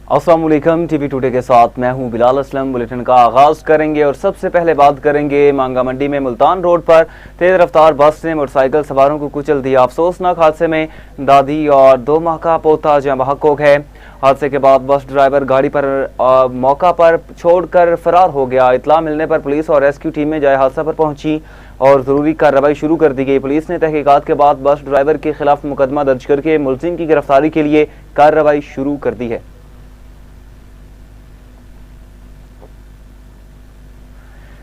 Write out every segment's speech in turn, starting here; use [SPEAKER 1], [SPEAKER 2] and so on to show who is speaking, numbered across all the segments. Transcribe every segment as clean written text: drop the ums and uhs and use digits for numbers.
[SPEAKER 1] अस्सलाम वालेकुम, TV today के साथ मैं हूं बिलाल असलम। बुलेटिन का आगाज करेंगे और सबसे पहले बात करेंगे मांगा मंडी में मुल्तान रोड पर तेज रफ्तार बस ने मोटरसाइकिल सवारों को कुचल दिया। अफसोसनाक हादसे में दादी और 2 माह का पोता जाँ बहक हो गए। हादसे के बाद बस ड्राइवर गाड़ी पर मौका पर छोड़कर फरार हो गया। इतला मिलने पर पुलिस और रेस्क्यू टीमें जाए हादसा पर पहुंची और जरूरी कार्रवाई शुरू कर दी गई। पुलिस ने तहकीकात के बाद बस ड्राइवर के खिलाफ मुकदमा दर्ज करके मुलजिम की गिरफ्तारी के लिए कार्रवाई शुरू कर दी है।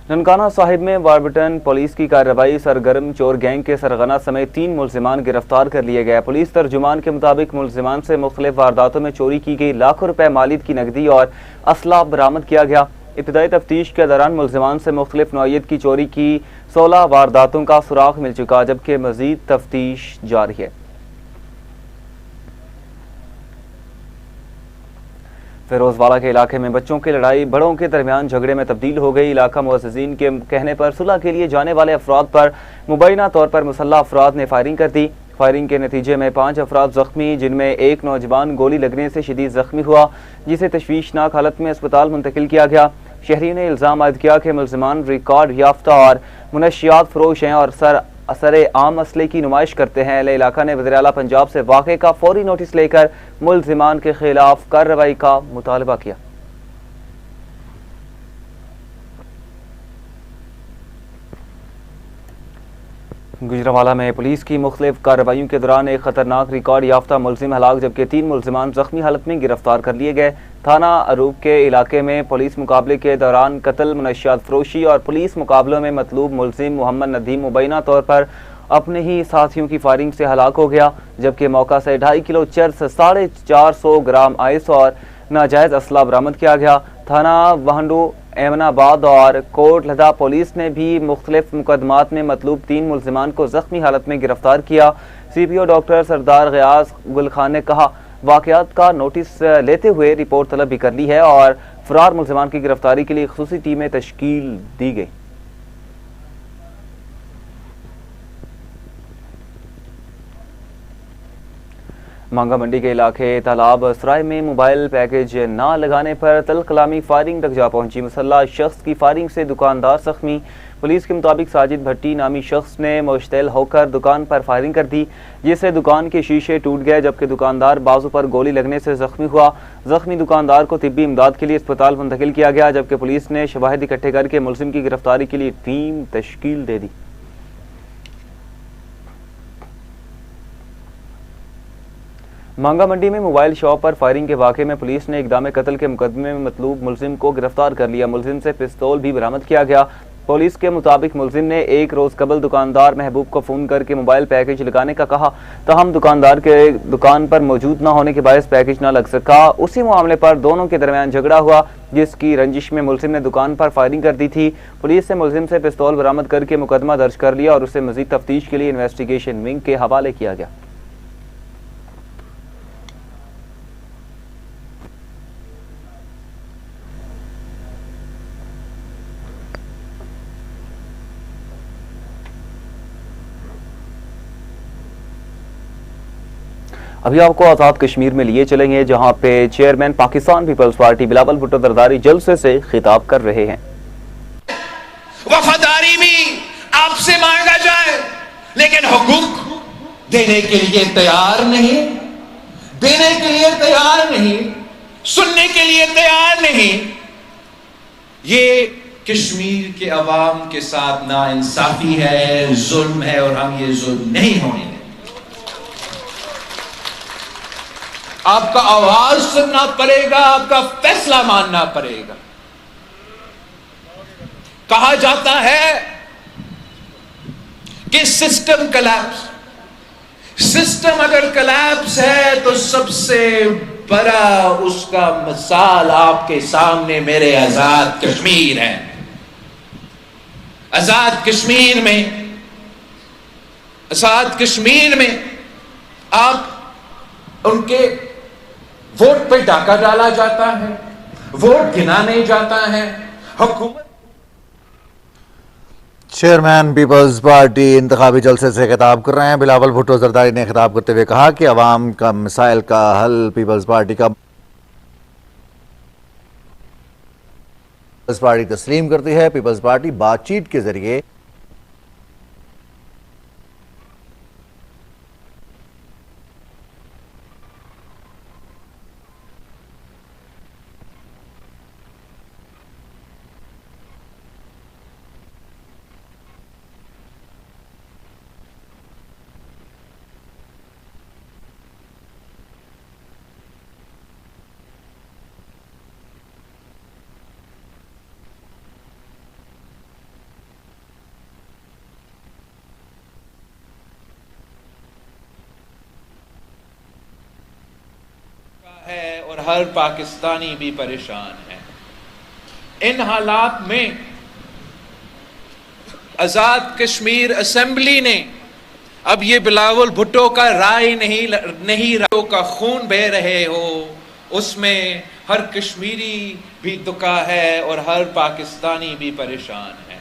[SPEAKER 1] ननकाना साहिब में वारबटन पुलिस की कार्रवाई, सरगर्म चोर गैंग के सरगना समेत 3 मुलजिमान गिरफ्तार कर लिए गए। पुलिस तर्जुमान के मुताबिक मुलजिमान से मुख्तलिफ वारदातों में चोरी की गई लाखों रुपए मालियत की नकदी और असला बरामद किया गया। इब्तदाई तफ्तीश के दौरान मुलजिमान से मुख्तलिफ नौइयत की चोरी की 16 वारदातों का सुराग मिल चुका, जबकि मजीद तफ्तीश जारी है। फिरोजवाला के इलाके में बच्चों की लड़ाई बड़ों के दरमियान झगड़े में तब्दील हो गई। इलाका मुअज़्ज़िज़ीन के कहने पर सुलह के लिए जाने वाले अफराद पर मुबैना तौर पर मुसल्लह अफराद ने फायरिंग कर दी। फायरिंग के नतीजे में 5 अफराद जख्मी, जिनमें एक नौजवान गोली लगने से शदीद जख्मी हुआ, जिसे तशवीशनाक हालत में अस्पताल मुंतकिल किया गया। शहरियों ने इल्ज़ाम आयद किया कि मुलजिमान रिकॉर्ड याफ्ता और मुनशियात फरोश हैं और असरे आम असले की नुमाइश करते हैं। अहले इलाका ने वज़ीर आला पंजाब से वाक़े का फौरी नोटिस लेकर मुलजिमान के खिलाफ कार्रवाई का मुतालबा किया। गुजरांवाला में पुलिस की मुख्तलिफ कार्रवाइयों के दौरान एक खतरनाक रिकॉर्ड याफ्ता मुलजिम हलाक, जबकि 3 मुलजिमान जख्मी हालत में गिरफ्तार कर लिए गए। थाना अरूब के इलाके में पुलिस मुकाबले के दौरान कत्ल, मुनशियात फरोशी और पुलिस मुकाबलों में मतलूब मुलजिम मोहम्मद नदीम मुबैना तौर पर अपने ही साथियों की फायरिंग से हलाक हो गया, जबकि मौका से 2.5 किलो चरस, 450 ग्राम आइस और नाजायज़ असला बरामद किया गया। थाना वहंडू, एमनाबाद और कोट लदा पुलिस ने भी मुख्तलिफ मुकदमात में मतलूब 3 मुलजिमान को जख्मी हालत में गिरफ्तार किया। CPO डॉक्टर सरदार गयास गुल खान ने कहा, वाक़यात का नोटिस लेते हुए रिपोर्ट तलब भी कर ली है और फरार मुलजिमान की गिरफ्तारी के लिए खुसूसी टीमें तश्कील दी गई। मांगा मंडी के इलाके तालाब सराय में मोबाइल पैकेज ना लगाने पर तल कलामी फायरिंग तक जा पहुंची। मुसल्लह शख्स की फायरिंग से दुकानदार जख्मी। पुलिस के मुताबिक साजिद भट्टी नामी शख्स ने मुश्तैल होकर दुकान पर फायरिंग कर दी, जिससे दुकान के शीशे टूट गए, जबकि दुकानदार बाजू पर गोली लगने से जख्मी हुआ। जख्मी दुकानदार को तिब्बी इमदाद के लिए अस्पताल मुंतकिल किया गया, जबकि पुलिस ने शवाहिद इकट्ठे करके मुलजिम की गिरफ्तारी के लिए टीम तश्कील दे दी। मांगा मंडी में मोबाइल शॉप पर फायरिंग के वाक़े में पुलिस ने इक़दाम कत्ल के मुकदमे में मतलूब मुलजिम को गिरफ्तार कर लिया। मुलजिम से पिस्तौल भी बरामद किया गया। पुलिस के मुताबिक मुलजिम ने एक रोज़ कबल दुकानदार महबूब को फ़ोन करके मोबाइल पैकेज लगाने का कहा, तहम दुकानदार के दुकान पर मौजूद न होने के बायस पैकेज न लग सका। उसी मामले पर दोनों के दरमियान झगड़ा हुआ, जिसकी रंजिश में मुलजिम ने दुकान पर फायरिंग कर दी थी। पुलिस ने मुलजिम से पिस्तौल बरामद करके मुकदमा दर्ज कर लिया और उसे मज़ीद तफ्तीश के लिए इन्वेस्टिगेशन विंग के हवाले किया गया। अभी आपको आज़ाद कश्मीर में लिए चलेंगे, जहां पे chairman Pakistan peoples party Bilawal Bhutto Zardari जलसे से खिताब कर रहे हैं।
[SPEAKER 2] वफादारी भी आपसे मांगा जाए, लेकिन हुकूक देने के लिए तैयार नहीं, देने के लिए तैयार नहीं, सुनने के लिए तैयार नहीं। ये कश्मीर के अवाम के साथ नाइंसाफी है, जुल्म है, और हम ये जुल्म नहीं होने देंगे। आपका आवाज सुनना पड़ेगा, आपका फैसला मानना पड़ेगा। कहा जाता है कि सिस्टम कलैप्स, सिस्टम अगर कलैप्स है तो सबसे बड़ा उसका मिसाल आपके सामने मेरे आजाद कश्मीर है। आजाद कश्मीर में आप उनके वोट पे डाका डाला जाता है, वोट गिना नहीं जाता है। हुकूमत
[SPEAKER 3] चेयरमैन पीपल्स पार्टी इंतखाबी जलसे से खिताब कर रहे हैं। बिलावल भुट्टो जरदारी ने खिताब करते हुए कहा कि अवाम का मसाइल का हल पीपल्स पार्टी का پیپلز پارٹی تسلیم کرتی ہے پیپلز پارٹی بات چیت کے ذریعے
[SPEAKER 2] ہے اور ہر پاکستانی بھی پریشان ہے. ان حالات میں آزاد کشمیر اسمبلی نے اب یہ بلاول بھٹو کا رائے نہیں رائے کا خون بہہ رہے ہو اس میں ہر کشمیری بھی دکا ہے اور ہر پاکستانی بھی پریشان ہے.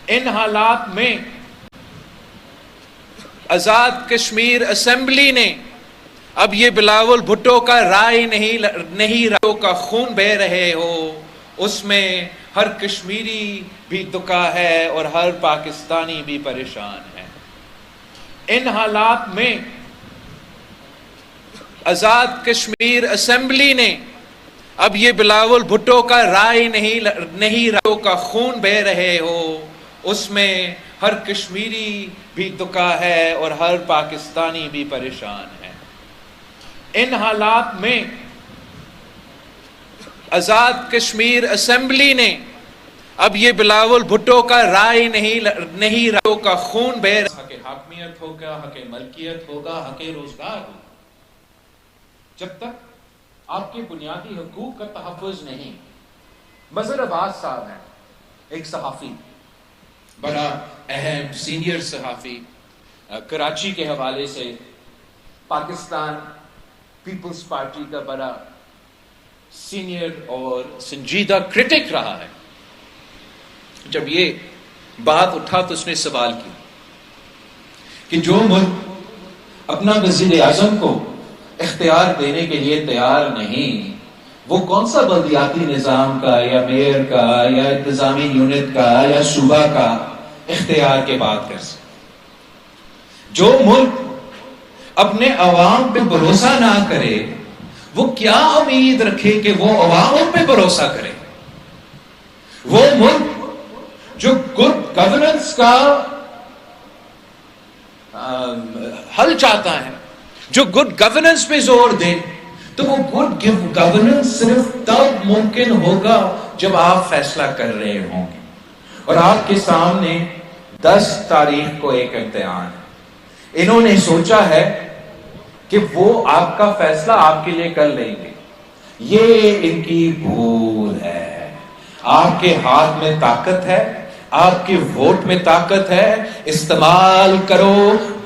[SPEAKER 2] ان حالات میں آزاد کشمیر اسمبلی نے اب یہ بلاول بھٹو کا رائے نہیں رائے کا خون بہہ رہے ہو اس میں ہر کشمیری بھی دکا ہے اور ہر پاکستانی بھی پریشان ہے. ان حالات میں آزاد کشمیر اسمبلی نے اب یہ بلاول بھٹو کا رائے نہیں رائے کا خون بہہ رہے ہو اس میں ہر کشمیری بھی دکا ہے اور ہر پاکستانی بھی پریشان ہے. ان حالات میں آزاد کشمیر اسمبلی نے اب یہ بلاول بھٹو کا رائے نہیں رائے کا خون بہہ رہا حق حاکمیت ہوگا حق ملکیت ہوگا حق روزگار ہوگا. جب تک آپ کے بنیادی حقوق کا تحفظ نہیں. مظہر عباس صاحب ہیں ایک صحافی بڑا اہم سینئر صحافی کراچی کے حوالے سے پاکستان پیپلز پارٹی کا بڑا سینئر اور سنجیدہ کرٹک رہا ہے. جب یہ بات اٹھا تو اس نے سوال کیا کہ جو ملک اپنا وزیر اعظم کو اختیار دینے کے لیے تیار نہیں وہ کون سا بلدیاتی نظام کا یا میئر کا یا انتظامی یونٹ کا یا صوبہ کا اختیار کے بات کر سکتے. جو ملک اپنے عوام پہ بھروسہ نہ کرے وہ کیا امید رکھے کہ وہ عوام پہ بھروسہ کرے. وہ ملک جو گڈ گورننس کا حل چاہتا ہے جو گڈ گورننس پہ زور دے تو وہ گڈ گورننس صرف تب ممکن ہوگا جب آپ فیصلہ کر رہے ہوں گے. اور آپ کے سامنے 10 تاریخ کو ایک امتحان ہے. انہوں نے سوچا ہے کہ وہ آپ کا فیصلہ آپ کے لیے کر لیں گے. یہ ان کی بھول ہے. آپ کے ہاتھ میں طاقت ہے آپ کے ووٹ میں طاقت ہے. استعمال کرو.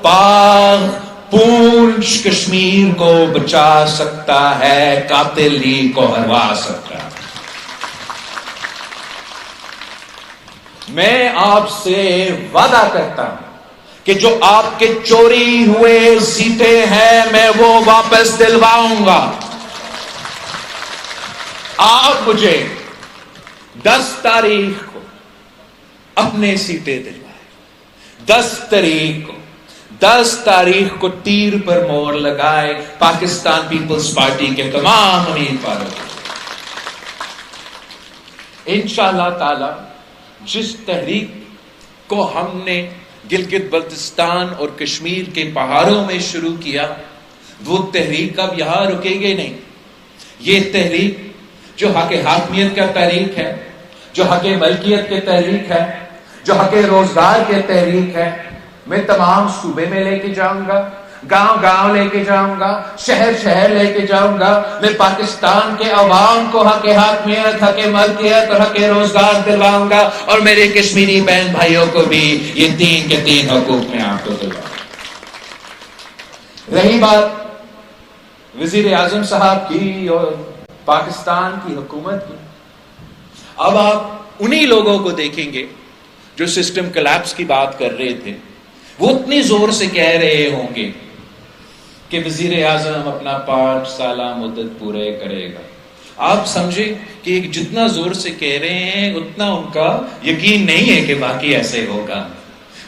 [SPEAKER 2] باغ پونچھ کشمیر کو بچا سکتا ہے قاتل لیگ کو ہروا سکتا ہے. میں آپ سے وعدہ کرتا ہوں کہ جو آپ کے چوری ہوئے سیٹیں ہیں میں وہ واپس دلواؤں گا. آپ مجھے 10 تاریخ کو اپنے سیٹیں دلوائے. 10 تاریخ کو تیر پر مور لگائے پاکستان پیپلز پارٹی کے تمام امیدواروں کو. انشاءاللہ تعالی جس تحریک کو ہم نے گلگت بلتستان اور کشمیر کے پہاڑوں میں شروع کیا وہ تحریک اب یہاں رکے گی نہیں. یہ تحریک جو حق حاکمیت کا تحریک ہے جو حق ملکیت کے تحریک ہے جو حق روزگار کے تحریک ہے میں تمام صوبے میں لے کے جاؤں گا. گاؤں گاؤں لے کے جاؤں گا. شہر شہر لے کے جاؤں گا. میں پاکستان کے عوام کو حق حاکمیت حق ملکیت اور حق روزگار دلاؤں گا اور میرے کشمیری بہن بھائیوں کو بھی یہ 3 کے 3 حقوق میں آپ کو دلاؤں گا. رہی بات وزیر اعظم صاحب کی اور پاکستان کی حکومت کی اب آپ انہی لوگوں کو دیکھیں گے جو سسٹم کلیپس کی بات کر رہے تھے. وہ اتنی زور سے کہہ رہے ہوں گے کہ وزیر اعظم اپنا 5 سالہ مدت پورے کرے گا. آپ سمجھیں کہ جتنا زور سے کہہ رہے ہیں اتنا ان کا یقین نہیں ہے کہ باقی ایسے ہوگا.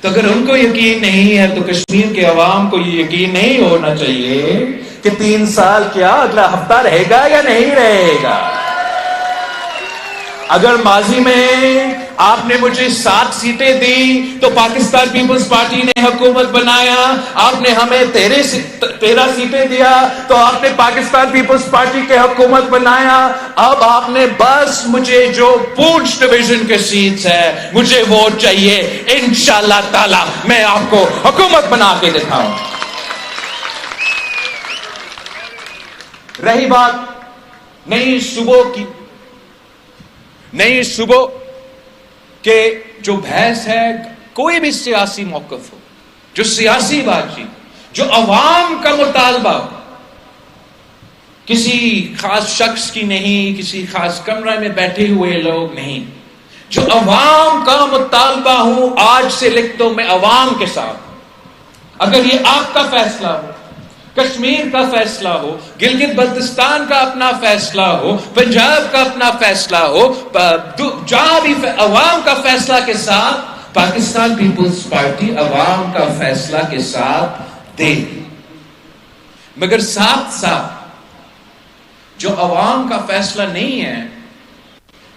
[SPEAKER 2] تو اگر ان کو یقین نہیں ہے تو کشمیر کے عوام کو یہ یقین نہیں ہونا چاہیے کہ 3 سال کیا اگلا ہفتہ رہے گا یا نہیں رہے گا. اگر ماضی میں آپ نے مجھے 7 سیٹیں دی تو پاکستان پیپلز پارٹی نے حکومت بنایا. آپ نے ہمیں 13 سیٹیں دیا تو آپ نے پاکستان پیپلز پارٹی کے حکومت بنایا. اب آپ نے بس مجھے جو پونچھ ڈویژن کے سیٹس ہے مجھے ووٹ چاہیے. انشاءاللہ تعالی میں آپ کو حکومت بنا کے دکھاؤں. رہی بات نئی صبح کہ جو بحث ہے کوئی بھی سیاسی موقف ہو, جو سیاسی بات چیت, جو عوام کا مطالبہ ہو, کسی خاص شخص کی نہیں, کسی خاص کمرے میں بیٹھے ہوئے لوگ نہیں, جو عوام کا مطالبہ ہوں آج سے لکھ دو میں عوام کے ساتھ. اگر یہ آپ کا فیصلہ ہو, کشمیر کا فیصلہ ہو, گلگت بلتستان کا اپنا فیصلہ ہو, پنجاب کا اپنا فیصلہ ہو, جہاں بھی عوام کا فیصلہ کے ساتھ پاکستان پیپلز پارٹی عوام کا فیصلہ کے ساتھ دے. مگر ساتھ ساتھ جو عوام کا فیصلہ نہیں ہے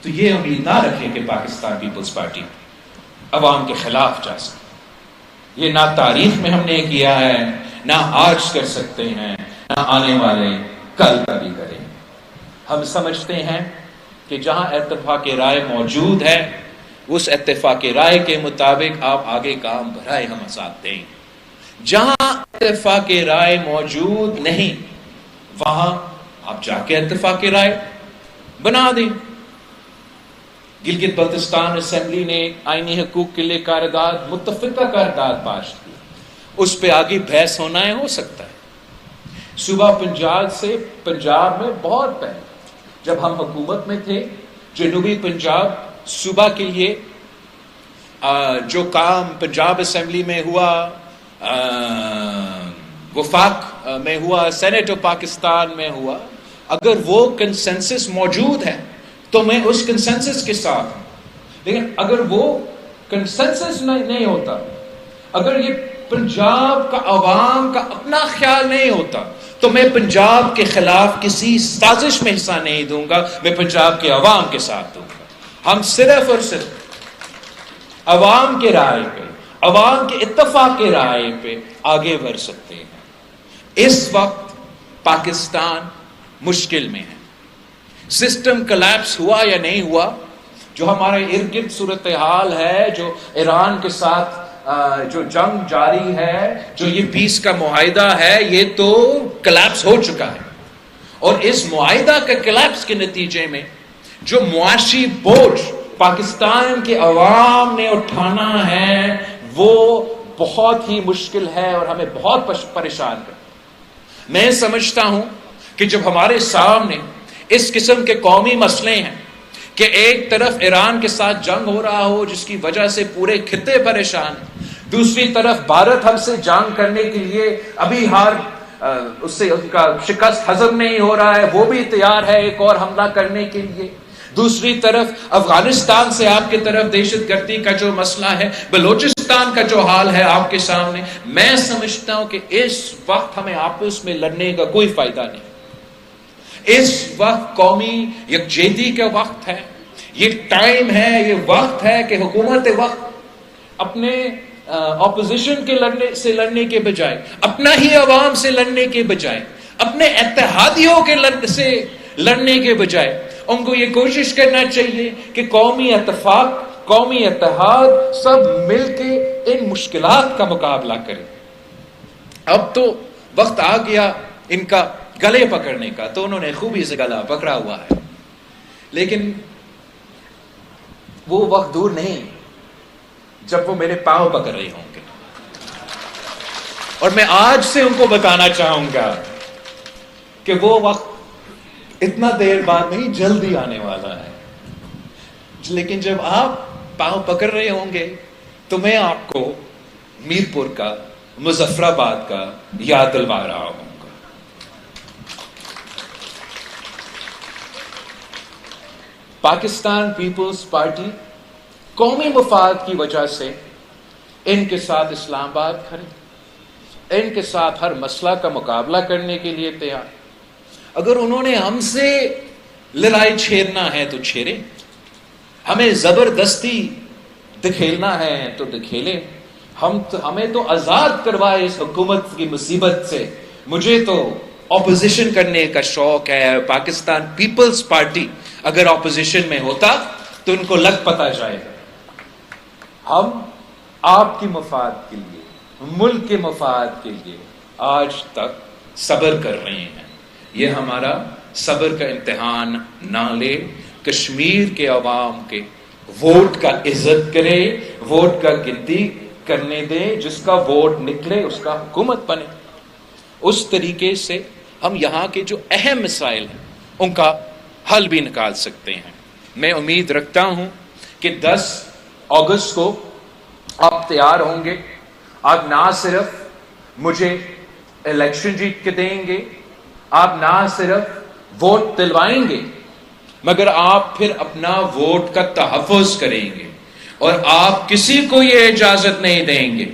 [SPEAKER 2] تو یہ امید نہ رکھے کہ پاکستان پیپلز پارٹی عوام کے خلاف جا سکے. یہ نہ تاریخ میں ہم نے کیا ہے, نہ آج کر سکتے ہیں, نہ آنے والے کل کبھی کریں. ہم سمجھتے ہیں کہ جہاں اتفاق رائے موجود ہے اس اتفاق رائے کے مطابق آپ آگے کام بڑھائیں, ہم ساتھ دیں. جہاں اتفاق رائے موجود نہیں وہاں آپ جا کے اتفاق رائے بنا دیں. گلگت بلتستان اسمبلی نے آئینی حقوق کے لیے قرارداد, متفقہ قرارداد پاس کی, اس پہ آگے بحث ہونا ہے, ہو سکتا ہے. صوبہ پنجاب میں بہت پہلے جب ہم حکومت میں تھے, جنوبی پنجاب صوبہ کے لیے جو کام پنجاب اسمبلی میں ہوا, وفاق میں ہوا, سینٹ آف پاکستان میں ہوا, اگر وہ کنسنسس موجود ہے تو میں اس کنسنسس کے ساتھ ہوں. لیکن اگر وہ کنسنسس نہیں ہوتا, اگر یہ پنجاب کا عوام کا اپنا خیال نہیں ہوتا تو میں پنجاب کے خلاف کسی سازش میں حصہ نہیں دوں گا, میں پنجاب کے عوام کے ساتھ دوں گا. ہم صرف اور صرف عوام کے رائے پہ, عوام کے اتفاق کے رائے پہ آگے بڑھ سکتے ہیں. اس وقت پاکستان مشکل میں ہے. سسٹم کلیپس ہوا یا نہیں ہوا, جو ہمارے ارد گرد صورتحال ہے, جو ایران کے ساتھ جو جنگ جاری ہے, جو یہ پیس کا معاہدہ ہے, یہ تو کلیپس ہو چکا ہے. اور اس معاہدہ کے کلیپس کے نتیجے میں جو معاشی بوجھ پاکستان کے عوام نے اٹھانا ہے وہ بہت ہی مشکل ہے اور ہمیں بہت پریشان کرتا. میں سمجھتا ہوں کہ جب ہمارے سامنے اس قسم کے قومی مسئلے ہیں کہ ایک طرف ایران کے ساتھ جنگ ہو رہا ہو جس کی وجہ سے پورے خطے پریشان ہیں, دوسری طرف بھارت ہم سے جنگ کرنے کے لیے ابھی اس سے ان کا شکست ہضم نہیں ہو رہا ہے, وہ بھی تیار ہے ایک اور حملہ کرنے کے لیے, دوسری طرف افغانستان سے آپ کی طرف دہشت گردی کا جو مسئلہ ہے, بلوچستان کا جو حال ہے آپ کے سامنے. میں سمجھتا ہوں کہ اس وقت ہمیں آپس میں لڑنے کا کوئی فائدہ نہیں. اس وقت قومی یکجہتی کا وقت ہے, یہ ٹائم ہے, یہ وقت ہے کہ حکومت وقت اپنے اپوزیشن کے لڑنے کے بجائے, اپنا ہی عوام سے لڑنے کے بجائے, اپنے اتحادیوں کے سے لڑنے کے بجائے ان کو یہ کوشش کرنا چاہیے کہ قومی اتفاق, قومی اتحاد سب مل کے ان مشکلات کا مقابلہ کریں. اب تو وقت آ گیا ان کا گلے پکڑنے کا, تو انہوں نے خوبی سے گلا پکڑا ہوا ہے, لیکن وہ وقت دور نہیں جب وہ میرے پاؤں پکڑ رہے ہوں گے. اور میں آج سے ان کو بتانا چاہوں گا کہ وہ وقت اتنا دیر بعد نہیں, جلدی آنے والا ہے. لیکن جب آپ پاؤں پکڑ رہے ہوں گے تو میں آپ کو میرپور کا, مظفر آباد کا یاد دلوا رہا ہوں. पाकिस्तान पीपल्स पार्टी कौमी मफाद की वजह से इनके साथ इस्लामाबाद खड़े, इनके साथ हर मसला का मुकाबला करने के लिए तैयार। अगर उन्होंने हमसे लड़ाई छेड़ना है तो छेड़े, हमें जबरदस्ती धकेलना है तो धकेले, हमें तो आजाद करवाए इस हुकूमत की मुसीबत से। मुझे तो ऑपोजिशन करने का शौक है। पाकिस्तान पीपल्स पार्टी अगर ऑपोजिशन में होता तो उनको लग पता जाएगा। हम आपकी मफाद के लिए, मुल्क के मफाद के लिए आज तक सब्र कर रहे हैं। ये हमारा सब्र का इम्तिहान ना ले। कश्मीर के अवाम के वोट का इज्जत करे, वोट का गिनती करने दे, जिसका वोट निकले उसका हुकूमत बने। उस तरीके से हम यहाँ के जो अहम मसाइल हैं उनका हल भी निकाल सकते हैं। मैं उम्मीद रखता हूँ कि 10 अगस्त को आप तैयार होंगे। आप ना सिर्फ मुझे इलेक्शन जीत के देंगे, आप ना सिर्फ वोट दिलवाएंगे, मगर आप फिर अपना वोट का तहफ़्फ़ुज़ करेंगे। और आप किसी को ये इजाजत नहीं देंगे,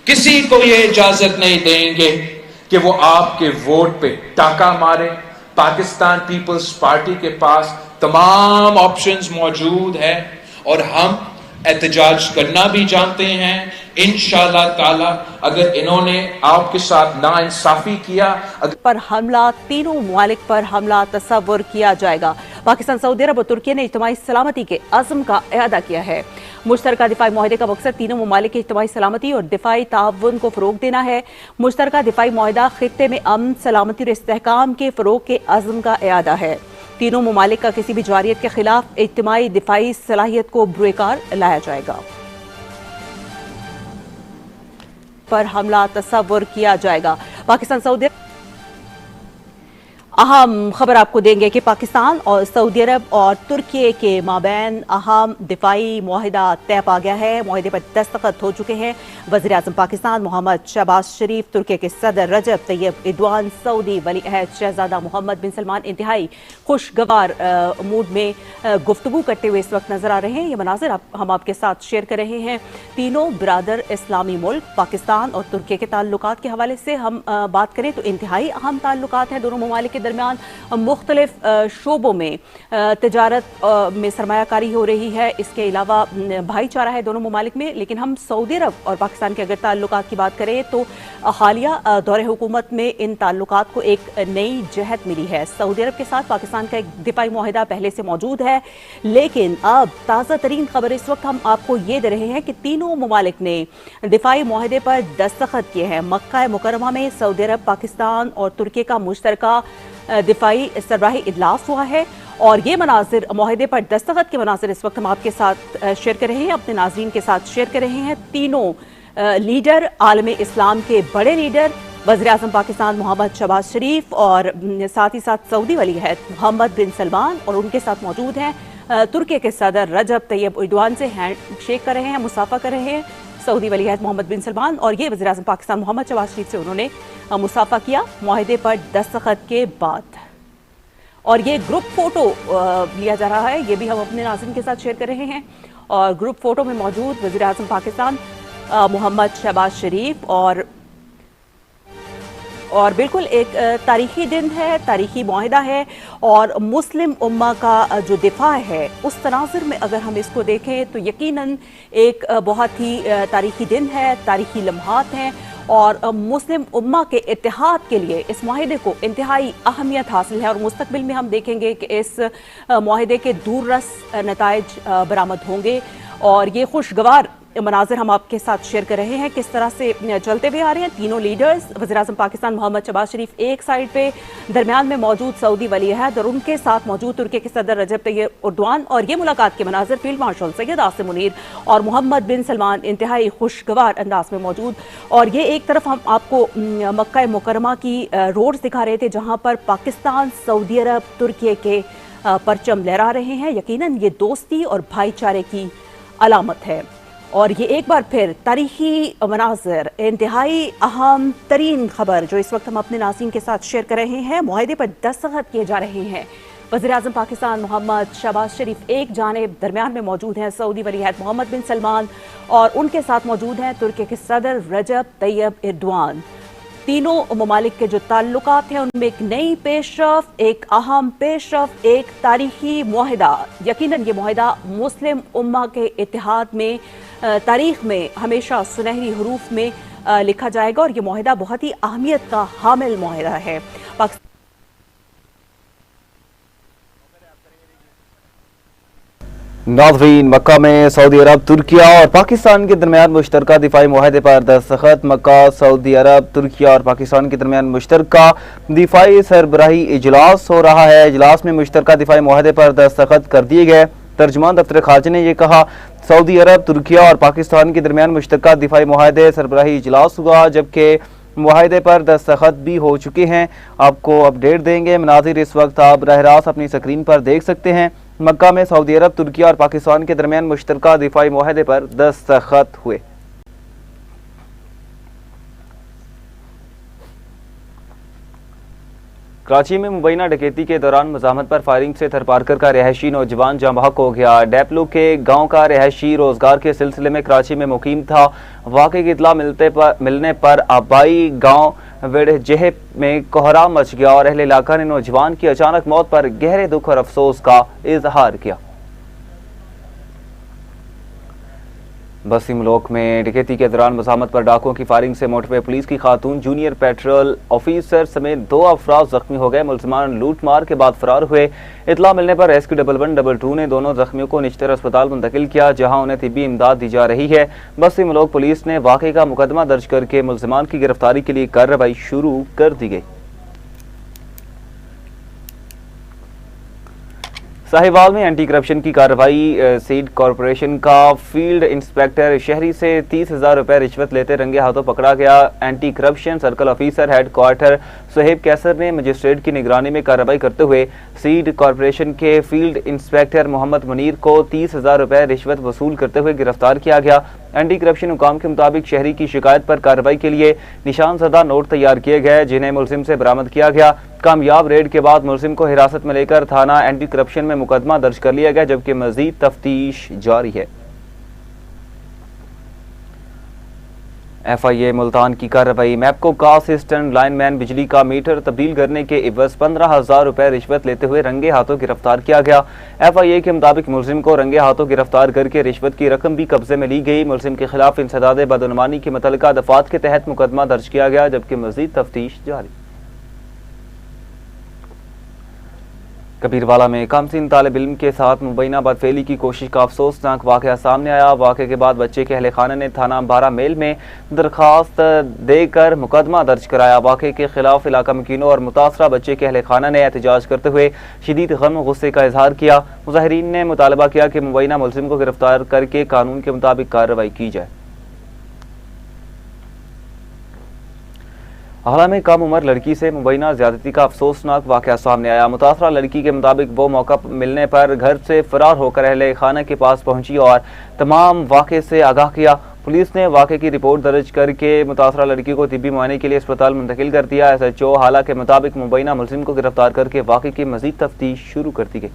[SPEAKER 2] किसी को ये इजाजत नहीं देंगे कि वो आपके वोट पे टाका मारे। पाकिस्तान पीपल्स पार्टी के पास तमाम ऑप्शंस मौजूद है और हम एहतजाज करना भी जानते हैं। इंशाअल्लाह ताला अगर इन्होंने आपके साथ नाइंसाफी किया
[SPEAKER 4] पर हमला, तीनों ममालिक पर हमला तस्वुर किया जाएगा। पाकिस्तान, सऊदी अरब और तुर्की ने इज्तिमाई सलामती के अज़्म का इआदा किया है। मुश्तरका दिफाई मुआहदे का मकसद तीनों ममालिक की इज्तिमाई सलामती और दिफाई ताउन को फ़रोग देना है। मुश्तरका दिफाई मुआहदा खित्ते में अमन, सलामती और इस्तेहकाम के फ़रोग के अज़्म का इआदा है। तीनों ममालिक का किसी भी जारियत के खिलाफ इज्तिमाई दिफाई सलाहियत को बुरेकार लाया जाएगा। पर हमला तस्वुर किया जाएगा। पाकिस्तान सऊदी अहम खबर आपको देंगे कि पाकिस्तान और सऊदी अरब और तुर्की के माबैन अहम दिफाई मुआहिदा तय पा गया है। मुआहिदे पर दस्तखत हो चुके हैं। वज़ीर आज़म पाकिस्तान मोहम्मद शहबाज शरीफ, तुर्की के सदर रजब तैयब एर्दोआन, सऊदी वली अहद शहजादा मोहम्मद बिन सलमान इंतहाई खुशगवार मूड में गुफ्तगू करते हुए इस वक्त नजर आ रहे हैं। ये मनाजिर हम आपके साथ शेयर कर रहे हैं। तीनों बिरादर इस्लामी मुल्क पाकिस्तान और तुर्की के ताल्लुकात के हवाले से हम बात करें तो इंतहाई अहम ताल्लुकात हैं दोनों ममालिक के दरमियान। मुख्तलिफ शोबों में तजारत में सरमायाकारी हो रही है। इसके अलावा भाईचारा है दोनों ममालिक में। लेकिन हम सऊदी अरब और पाकिस्तान के अगर ताल्लुकात की बात करें तो हालिया दौरे हुकूमत में इन ताल्लुकात को एक नई जहत मिली है। सऊदी अरब के साथ पाकिस्तान का एक दिफाई मुआहिदा पहले से मौजूद है, लेकिन अब ताज़ा तरीन खबर इस वक्त हम आपको ये दे रहे हैं कि तीनों ममालिक ने दिफाई मुआहिदे पर दस्तखत किए हैं। मक्का मुकर्रमा में सऊदी अरब, पाकिस्तान और तुर्की का मुश्तरका दिफाई सरबराही इजलास हुआ है और ये मनाजिर, मुआहिदे पर दस्तखत के मनाजिर इस वक्त हम आपके साथ शेयर कर रहे हैं, अपने नाज़रीन के साथ शेयर कर रहे हैं। तीनों लीडर, आलम इस्लाम के बड़े लीडर, वज़ीर आज़म पाकिस्तान मोहम्मद शहबाज शरीफ और साथ ही साथ सऊदी वली अहद मोहम्मद बिन सलमान और उनके साथ मौजूद हैं तुर्की के सदर रजब तैयब एर्दोआन से हैंड शेक कर रहे हैं, मुसाफा कर रहे हैं सऊदी वली अहद मोहम्मद बिन सलमान। और ये वज़ीर आज़म पाकिस्तान मोहम्मद शहबाज शरीफ से उन्होंने मुसाफा किया मुआहिदे पर दस्तखत के बाद। और ये ग्रुप फोटो लिया जा रहा है, ये भी हम अपने नाज़रीन के साथ शेयर कर रहे हैं। और ग्रुप फोटो में मौजूद वज़ीर आज़म पाकिस्तान मोहम्मद शहबाज शरीफ और बिल्कुल एक तारीखी दिन है, तारीखी मुआहिदा है और मुस्लिम उम्मा का जो दिफा है उस तनाज़ुर में अगर हम इसको देखें तो यकीनन एक बहुत ही तारीखी दिन है, तारीखी लम्हात हैं और मुस्लिम उम्मा के इत्तेहाद के लिए इस मुआहिदे को इंतहाई अहमियत हासिल है। और मुस्तकबिल में हम देखेंगे कि इस मुआहिदे के दूररस नताइज बरामद होंगे और ये खुशगवार मनाजिर हम आपके साथ शेयर कर रहे हैं किस तरह से चलते हुए आ रहे हैं। तीनों लीडर्स, वज़ीर आज़म पाकिस्तान मोहम्मद शहबाज शरीफ एक साइड पे, दरमियान में मौजूद सऊदी वली अहद और उनके साथ मौजूद तुर्की के सदर रजब तैयब एर्दोआन। और ये मुलाकात के मनाजिर फील्ड मार्शल सैयद आसिम मुनीर और मोहम्मद बिन सलमान इंतहाई खुशगवार अंदाज में मौजूद। और ये एक तरफ हम आपको मक्का मुकर्रमा की रोड्स दिखा रहे थे जहाँ पर पाकिस्तान, सऊदी अरब, तुर्की के परचम लहरा रहे हैं। यकीनन ये दोस्ती और भाईचारे की अलामत है। और ये एक बार फिर तारीखी मनाज़िर, इंतहाई अहम तरीन खबर जो इस वक्त हम अपने नाज़रीन के साथ शेयर कर रहे हैं, मुआहिदे पर दस्तखत किए जा रहे हैं वज़ीर-ए-आज़म पाकिस्तान मोहम्मद शहबाज शरीफ एक जानिब दरमियान में मौजूद हैं सऊदी वलीअहद मोहम्मद बिन सलमान और उनके साथ मौजूद हैं तुर्की के सदर रजब तैयब एर्दोआन। तीनों ममालिक के जो ताल्लुकात हैं उनमें एक नई पेशरफ, एक अहम पेशरफ, एक तारीखी मुआहिदा। यकीनन ये मुआहिदा मुस्लिम उम्मा के इत्तेहाद में तारीख में हमेशा सुनहरी हरूफ में लिखा जाएगा और ये मुआहिदा बहुत ही अहमियत का हामिल मुआहिदा है।
[SPEAKER 1] नाज़रीन, मक्का में सऊदी अरब, तुर्किया और पाकिस्तान के दरमियान मुश्तरका दिफाई मुआहदे पर दस्तखत। मक्का, सऊदी अरब, तुर्किया और पाकिस्तान के दरमियान मुश्तरका दिफाई सरबराही इजलास हो रहा है। इजलास में मुश्तरका दिफाई मुआहदे पर दस्तखत कर दिए गए। तर्जुमान दफ्तर खारजा ने यह कहा, सऊदी अरब, तुर्किया और पाकिस्तान के दरमियान मुश्तरका दिफाई मुआहदे सरबराही इजलास हुआ, जबकि मुआहदे पर दस्तखत भी हो चुके हैं। आपको अपडेट देंगे। मनाजिर इस वक्त आप बराह रास्त अपनी स्क्रीन पर देख सकते हैं। मक्का में सऊदी अरब, तुर्किया और पाकिस्तान के दरमियान मुश्तरका दिफाई मुआहदे पर दस्तखत हुए। कराची में मुबैना डकैती के दौरान मज़ाहमत पर फायरिंग से थरपारकर का रिहायशी नौजवान जाँ बहक हो गया। डेपलू के गांव का रिहायशी रोजगार के सिलसिले में कराची में मुकीम था। वाक़े की इतला मिलने पर आबाई गांव वेड़जेह में कोहराम मच गया और अहले इलाका ने नौजवान की अचानक मौत पर गहरे दुख और अफसोस का इजहार किया। बसी मुल्क में डकैती के दौरान मज़ाहमत पर डाकुओं की फायरिंग से मोटरवे पुलिस की खातून जूनियर पेट्रोल ऑफिसर समेत 2 अफराद जख्मी हो गए। मुलजिमान लूट मार के बाद फरार हुए। इतला मिलने पर रेस्क्यू 112 ने दोनों जख्मियों को निश्तर अस्पताल मुंतकिल किया, जहां उन्हें तिब्बी इमदाद दी जा रही है। बसी मुल्क पुलिस ने वाक़े का मुकदमा दर्ज करके मुलजिमान की गिरफ्तारी के लिए कार्रवाई शुरू कर दी गई। साहिवाल में एंटी करप्शन की कार्रवाई। सीड कॉरपोरेशन का फील्ड इंस्पेक्टर शहरी से 30,000 रुपए रिश्वत लेते रंगे हाथों पकड़ा गया। Anti corruption circle officer headquarter Suhaib Qaiser ने मजिस्ट्रेट की निगरानी में कार्रवाई करते हुए सीड कॉरपोरेशन के फील्ड इंस्पेक्टर मोहम्मद मुनीर को 30,000 रुपए रिश्वत वसूल करते हुए गिरफ्तार किया गया। एंटी करप्शन हुकाम के मुताबिक शहरी की शिकायत पर कार्रवाई के लिए निशान ज़दा नोट तैयार किए गए, जिन्हें मुलजिम से बरामद किया गया। कामयाब रेड के बाद मुलजिम को हिरासत में लेकर थाना एंटी करप्शन में मुकदमा दर्ज कर लिया गया, जबकि मजीद तफ्तीश जारी है। FIA मुल्तान की कार्रवाई। मैपको का असिस्टेंट लाइनमैन बिजली का मीटर तब्दील करने के इवज 15,000 रुपए रिश्वत लेते हुए रंगे हाथों गिरफ्तार किया गया। FIA के मुताबिक मुलजिम को रंगे हाथों गिरफ्तार करके रिश्वत की रकम भी कब्जे में ली गई। मुलजिम के खिलाफ इंसदाद बदनुमानी की मुतल्लिका दफात के तहत मुकदमा दर्ज किया गया, जबकि मजीद तफ्तीश जारी। कबीरवाला में कमसिन तालिब इल्म के साथ मुबैना बदफेली की कोशिश का अफसोसनाक वाक़या सामने आया। वाक़े के बाद बच्चे के अहले खाना ने थाना अंबारा मेल में दरखास्त देकर मुकदमा दर्ज कराया। वाक़े के खिलाफ इलाका मुकीनों और मुतासरा बच्चे के अहले खाना ने एहतजाज करते हुए शदीद गम और गुस्से का इजहार किया। मुजाहिरीन ने मुतालबा किया कि मुबैना मुलजिम को गिरफ्तार करके कानून के मुताबिक कार्रवाई की जाए। हाल में कम उम्र लड़की से मुबैना ज्यादती का अफसोसनाक वाक़या सामने आया। मुतासरा लड़की के मुताबिक वो मौका मिलने पर घर से फरार होकर अहले खाना के पास पहुंची और तमाम वाक़े से आगाह किया। पुलिस ने वाक़े की रिपोर्ट दर्ज करके मुतासरा लड़की को तिब्बी मुआयने के लिए अस्पताल मुंतकिल कर दिया। SHO हाला के मुताबिक मुबैना मुलजिम को गिरफ्तार करके वाक़े की मजीद तफ्तीश शुरू कर दी गई।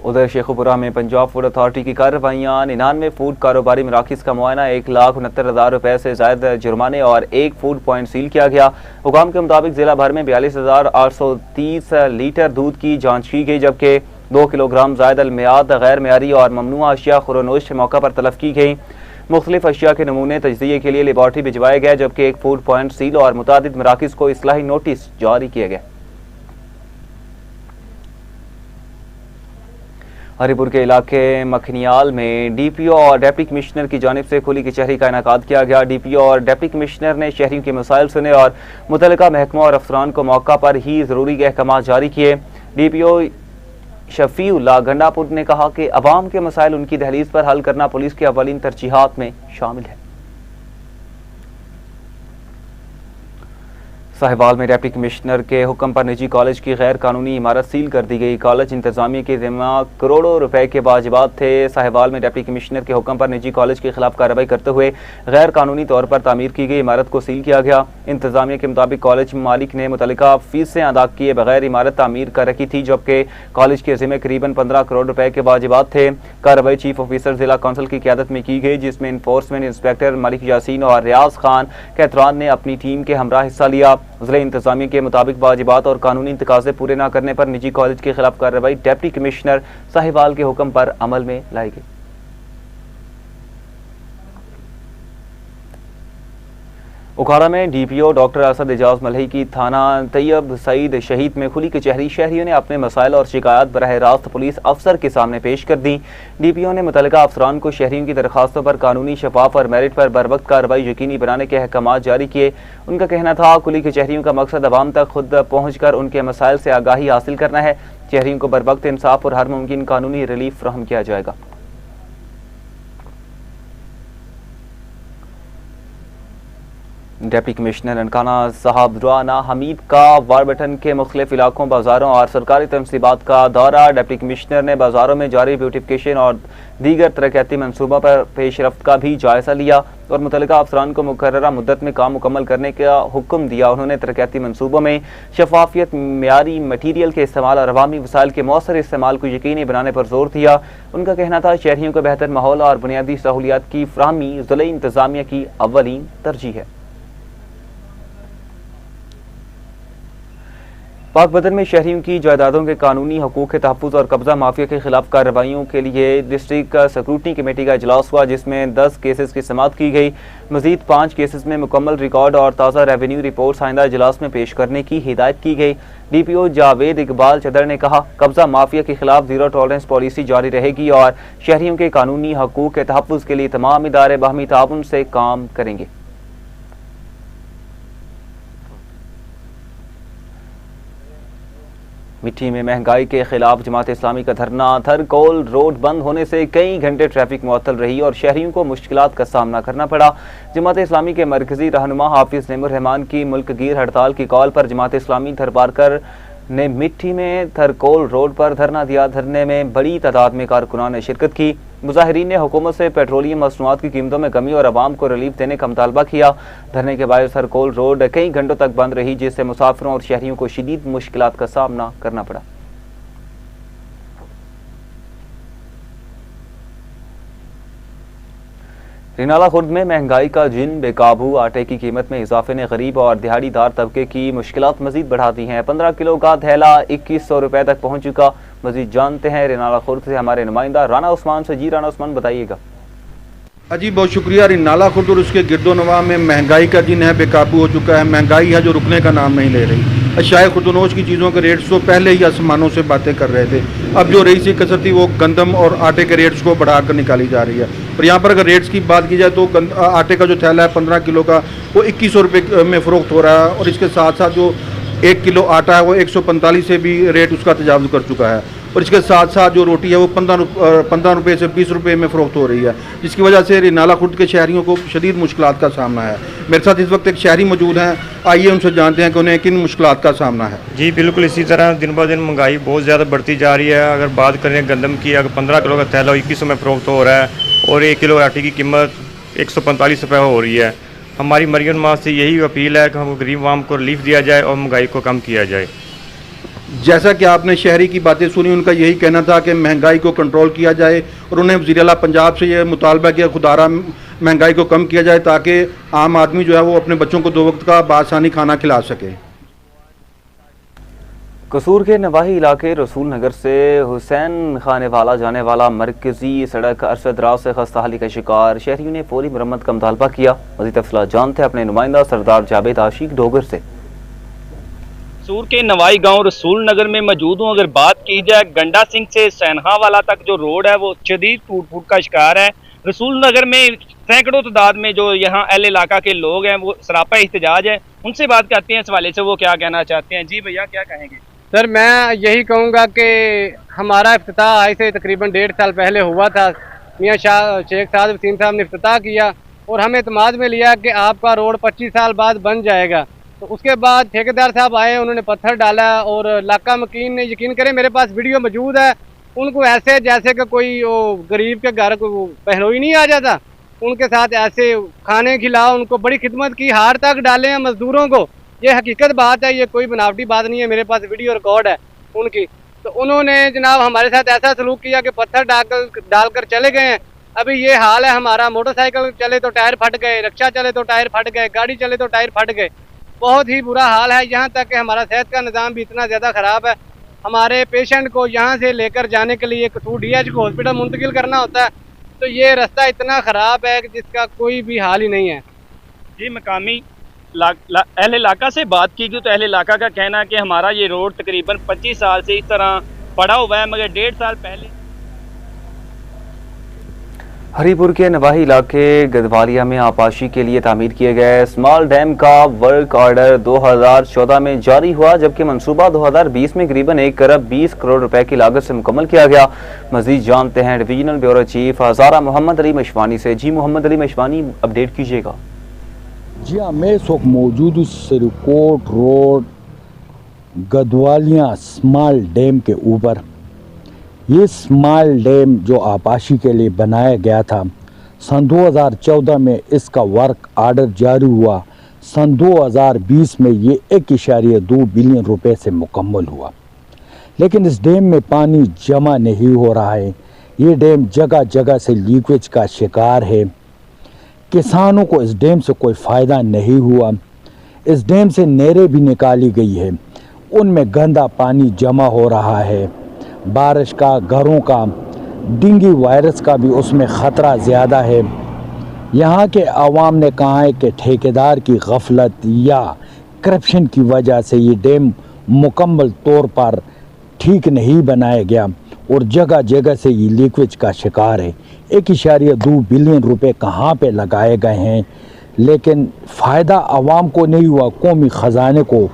[SPEAKER 1] उधर शेखुपुरा में पंजाब फूड अथॉरिटी की कार्रवाइयाँ। 99 फूड कारोबारी मराकिज़ का मुआयना, 1,69,000 रुपए से ज़ायद जुर्माने और 1 फूड पॉइंट सील किया गया। हुकाम के मुताबिक जिला भर में 42,830 लीटर दूध की जांच की गई, जबकि 2 किलोग्राम ज़ायद अलमियाद गैर मेयारी और ममनुआ अशिया खुरोनोश मौका पर तलब की गई। मुख्तलिफ अशिया के नमूने तजज़िये के लिए लेबॉर्ट्री भिजवाए गए, जबकि 1 फूड पॉइंट सील और मुतादिद मराकिज़ को इस्लाही नोटिस जारी किए गए। हरिपुर के इलाके मखनियाल में DPO और डिप्टी कमिश्नर की जानिब से खुली कचहरी का इनेकाद किया गया। DPO और डिप्टी कमिश्नर ने शहरियों के मसाइल सुने और मुतल्लिका महकमा और अफसरान को मौका पर ही ज़रूरी अहकाम जारी किए। DPO शफीउल्लाह गंडापुर ने कहा कि अवाम के मसाइल उनकी दहलीज पर हल करना पुलिस की अव्वलीन तरजीहात में शामिल है। साहिवाल में डिप्टी कमिश्नर के हुक्म पर निजी कॉलेज की गैर कानूनी इमारत सील कर दी गई। कॉलेज इंतजामिया के जिम्मा करोड़ों रुपए के वाजिबात थे। साहिवाल में डिप्टी कमिश्नर के हुक्म पर निजी कॉलेज के खिलाफ कार्रवाई करते हुए गैर कानूनी तौर पर तामीर की गई इमारत को सील किया गया। इंतजामिया के मुताबिक कॉलेज मालिक ने मुतल्लिका फीसें अदा किए बगैर इमारत तामीर कर रखी थी, जबकि कॉलेज के जिम्मे करीबन 15 करोड़ रुपए के वाजिबात थे। कार्रवाई चीफ ऑफिसर जिला कौंसिल की क़यादत में की गई, जिसमें इन्फोर्समेंट इंस्पेक्टर मलिक यासीन और रियाज खान कैतरान ने अपनी टीम के हमरा हिस्सा लिया। जिला इंतजामिया के मुताबिक वाजिबात और कानूनी तकाज़े पूरे न करने पर निजी कॉलेज के खिलाफ कार्रवाई डिप्टी कमिश्नर साहिवाल के हुक्म पर अमल में लाई गई। उखाड़ा में डीपीओ डॉक्टर असद एजाज मलही की थाना तैयब सईद शहीद में खुली कचहरी। शहरियों ने अपने मसाइल और शिकायत बराह रास्त पुलिस अफसर के सामने पेश कर दी। डीपीओ ने मुतल्लिका अफसरान को शहरियों की दरखास्तों पर कानूनी, शफाफ और मेरिट पर बरवक्त कार्रवाई यकीनी बनाने के अहकामात जारी किए। उनका कहना था खुली कचहरियों का मकसद अवाम तक खुद पहुँच कर उनके मसाइल से आगाही हासिल करना है। शहरियों को बरवक्त इंसाफ और हर मुमकिन कानूनी रिलीफ फराहम किया जाएगा। डिप्टी कमिश्नर ननकाना साहब राना हमीद का वारबटन के मुख्तलिफ इलाकों, बाजारों और सरकारी तनसीबात का दौरा। डिप्टी कमिश्नर ने बाजारों में जारी ब्यूटिफिकेशन और दीगर तरक्याती मनसूबों पर पेशरफ्त का भी जायजा लिया और मुतल्लिका अफसरान को मुकर्ररा मुद्दत में काम मुकम्मल करने का हुक्म दिया। उन्होंने तरक्याती मनसूबों में शफाफियत, मियारी मटीरियल के इस्तेमाल और अवामी वसाइल के मौसर इस्तेमाल को यकीनी बनाने पर जोर दिया। उनका कहना था शहरियों को बेहतर माहौल और बुनियादी सहूलियात की फराहमी ज़िला इंतजामिया की अव्वलीन तरजीह है। पाक बदन में शहरियों की जायदादों के कानूनी हकूक़ के तहफ़्फ़ुज़ और कब्ज़ा माफिया के खिलाफ कार्रवाइयों के लिए डिस्ट्रिक्ट स्क्रूटनी कमेटी का इजलास हुआ, जिसमें 10 केसेस की समाअत की गई। मज़ीद 5 केसेस में मुकम्मल रिकॉर्ड और ताज़ा रेवेन्यू रिपोर्ट आइंदा इजलास में पेश करने की हिदायत की गई। डीपीओ जावेद इकबाल चदर ने कहा कब्ज़ा माफिया के खिलाफ ज़ीरो टॉलरेंस पॉलिसी जारी रहेगी और शहरियों के कानूनी हकूक़ के तहफ़्फ़ुज़ के लिए तमाम इदारे बाहमी ताउन से काम करेंगे। मिट्टी में महंगाई के खिलाफ जमात इस्लामी का धरना। थरकोल रोड बंद होने से कई घंटे ट्रैफिक मुअत्तल रही और शहरियों को मुश्किलात का सामना करना पड़ा। जमात इस्लामी के मरकजी रहनुमा हाफिज नेमुर रहमान की मुल्क गिर हड़ताल की कॉल पर जमात इस्लामी थरपारकर ने मिट्टी में थरकोल रोड पर धरना दिया। धरने में बड़ी तादाद में कारकुनान ने शिरकत की। मुजाहिरीन ने हुकूमत से पेट्रोलियम मसनूआत की कीमतों में कमी और आवाम को रिलीफ देने का मुतालबा किया। धरने के बाद थरकोल रोड कई घंटों तक बंद रही, जिससे मुसाफिरों और शहरियों को शदीद मुश्किलात का सामना करना पड़ा। रिनाला खुर्द में महंगाई का जिन बेकाबू। आटे की कीमत में इजाफे ने गरीब और दिहाड़ीदार तबके की मुश्किलात मजीद बढ़ा दी हैं। 15 किलो का थैला 2100 रुपए तक पहुंच चुका। मजीद जानते हैं रिनाला खुर्द से हमारे नुमाइंदा राना उस्मान से। जी राना उस्मान, बताइएगा।
[SPEAKER 5] जी बहुत शुक्रिया। रिनाला खुर्द और उसके गिरदोनवा में महंगाई का जिन है बेकाबू हो चुका है। महंगाई है जो रुकने का नाम नहीं ले रही। अशाए खुर्दनोश की चीज़ों के रेट्स तो पहले ही आसमानों से बातें कर रहे थे। अब जो रईसी कसर थी वो गंदम और आटे के रेट्स को बढ़ाकर निकाली जा रही है। और यहाँ पर अगर रेट्स की बात की जाए तो आटे का जो थैला है 15 किलो का वो 2100 रुपये में फ़रोख्त हो रहा है और इसके साथ साथ जो 1 किलो आटा है वो 145 से भी रेट उसका तजावुज़ कर चुका है। और इसके साथ साथ जो रोटी है वो 15 रुपये से 20 रुपये में फ़रोख्त हो रही है, जिसकी वजह से रिनाला खुर्द के शहरियों को शदीद मुश्किलात का सामना है। मेरे साथ इस वक्त एक शहरी मौजूद हैं, आइए उनसे जानते हैं कि उन्हें किन मुश्किलात का सामना है।
[SPEAKER 6] जी बिल्कुल इसी तरह दिन ब दिन महंगाई बहुत ज़्यादा बढ़ती जा रही है। अगर बात करें गंदम की, अगर 15 किलो का थैला 2100 में फ़रोख्त हो रहा है और 1 किलो आटे की कीमत 145 रुपये हो रही है। हमारी मरियम माँ से यही अपील है कि हम गरीब आवाम को रिलीफ दिया जाए और महंगाई को कम किया जाए।
[SPEAKER 5] जैसा कि आपने शहरी की बातें सुनी, उनका यही कहना था कि महंगाई को कंट्रोल किया जाए और उन्हें वज़ीर आला पंजाब से यह मुतालबा किया खुदारा महंगाई को कम किया जाए ताकि आम आदमी जो है वो अपने बच्चों को 2 वक्त का बासानी खाना खिला सके।
[SPEAKER 1] कसूर के नवाही इलाके रसूल नगर से हुसैन खाने वाला जाने वाला मरकजी सड़क अरसे दराज से खस्ताहाली का शिकार। शहरियों ने फौरी मरम्मत का मुतालबा किया। मज़ीद तफसीलात जानते हैं अपने नुमाइंदा सरदार जावेद आशिक डोगर से।
[SPEAKER 7] कसूर के नवाई गांव रसूल नगर में मौजूद हूँ। अगर बात की जाए गंडा सिंह से सैनहा वाला तक जो रोड है वो शदीद टूट फूट का शिकार है। रसूल नगर में सैकड़ों तादाद में जो यहाँ अहल इलाका के लोग हैं वो सरापा एहतजाज है। उनसे बात करते हैं इस हवाले से, वो क्या कहना चाहते हैं। जी भैया, क्या कहेंगे?
[SPEAKER 8] सर मैं यही कहूँगा कि हमारा इफ्तिताह आज से तकरीबन 1.5 साल पहले हुआ था। मियाँ शेख साद वसीम साहब ने इफ्तिताह किया और हमें इत्मीनान में लिया कि आपका रोड 25 साल बाद बन जाएगा। तो उसके बाद ठेकेदार साहब आए, उन्होंने पत्थर डाला और इलाका मकीन ने, यकीन करें मेरे पास वीडियो मौजूद है, उनको ऐसे जैसे कि कोई वो गरीब के घर को पहलोई नहीं आ जाता, उनके साथ ऐसे खाने खिलाओ, उनको बड़ी खिदमत की, हार तक डाले हैं मजदूरों को। ये हकीकत बात है, ये कोई बनावटी बात नहीं है, मेरे पास वीडियो रिकॉर्ड है उनकी। तो उन्होंने जनाब हमारे साथ ऐसा सलूक किया कि पत्थर डालकर चले गए हैं। अभी ये हाल है हमारा, मोटरसाइकिल चले तो टायर फट गए, रिक्शा चले तो टायर फट गए, गाड़ी चले तो टायर फट गए, बहुत ही बुरा हाल है। यहाँ तक कि हमारा सेहत का निज़ाम भी इतना ज़्यादा ख़राब है, हमारे पेशेंट को यहाँ से लेकर जाने के लिए कसूर DH को हॉस्पिटल मुंतकिल करना होता है, तो ये रास्ता इतना ख़राब है कि जिसका कोई भी हाल ही नहीं है।
[SPEAKER 7] जी, मकामी अहले इलाका से बात की गई तो अहले इलाका का कहना है कि हमारा ये रोड तकरीबन 25 साल से इस तरह पड़ा हुआ है, मगर 1.5 साल पहले
[SPEAKER 1] हरीपुर के नवाही इलाके गदवालिया में आपाशी के लिए तामीर किए गए स्मॉल डैम का वर्क ऑर्डर 2014 में जारी हुआ, जबकि मंसूबा 2020 में करीबन 1 अरब 20 करोड़ रुपए की लागत से मुकम्मल किया गया। मजीद जानते हैं डिवीजनल ब्यूरो चीफ हजारा मोहम्मद अली मशवानी से। जी मोहम्मद अली मशवानी, अपडेट कीजिएगा।
[SPEAKER 9] जी हाँ, मैं इस वक्त मौजूद हूँ सिरकोट रोड गदवालिया स्मॉल डैम के ऊपर। ये स्मॉल डैम जो आपाशी के लिए बनाया गया था, सन 2014 में इसका वर्क आर्डर जारी हुआ, सन 2020 में ये 1.2 बिलियन रुपए से मुकम्मल हुआ। लेकिन इस डैम में पानी जमा नहीं हो रहा है, ये डैम जगह जगह से लीकेज का शिकार है। किसानों को इस डैम से कोई फ़ायदा नहीं हुआ। इस डैम से नहरें भी निकाली गई है, उनमें गंदा पानी जमा हो रहा है। बारिश का, घरों का, डेंगू वायरस का भी उसमें ख़तरा ज़्यादा है। यहाँ के आवाम ने कहा है कि ठेकेदार की गफलत या करप्शन की वजह से ये डैम मुकम्मल तौर पर ठीक नहीं बनाया गया और जगह जगह से ये लीकेज का शिकार है। 1.2 बिलियन रुपए कहाँ पे लगाए गए हैं, लेकिन फ़ायदा आवाम को नहीं हुआ, कौमी ख़जाने को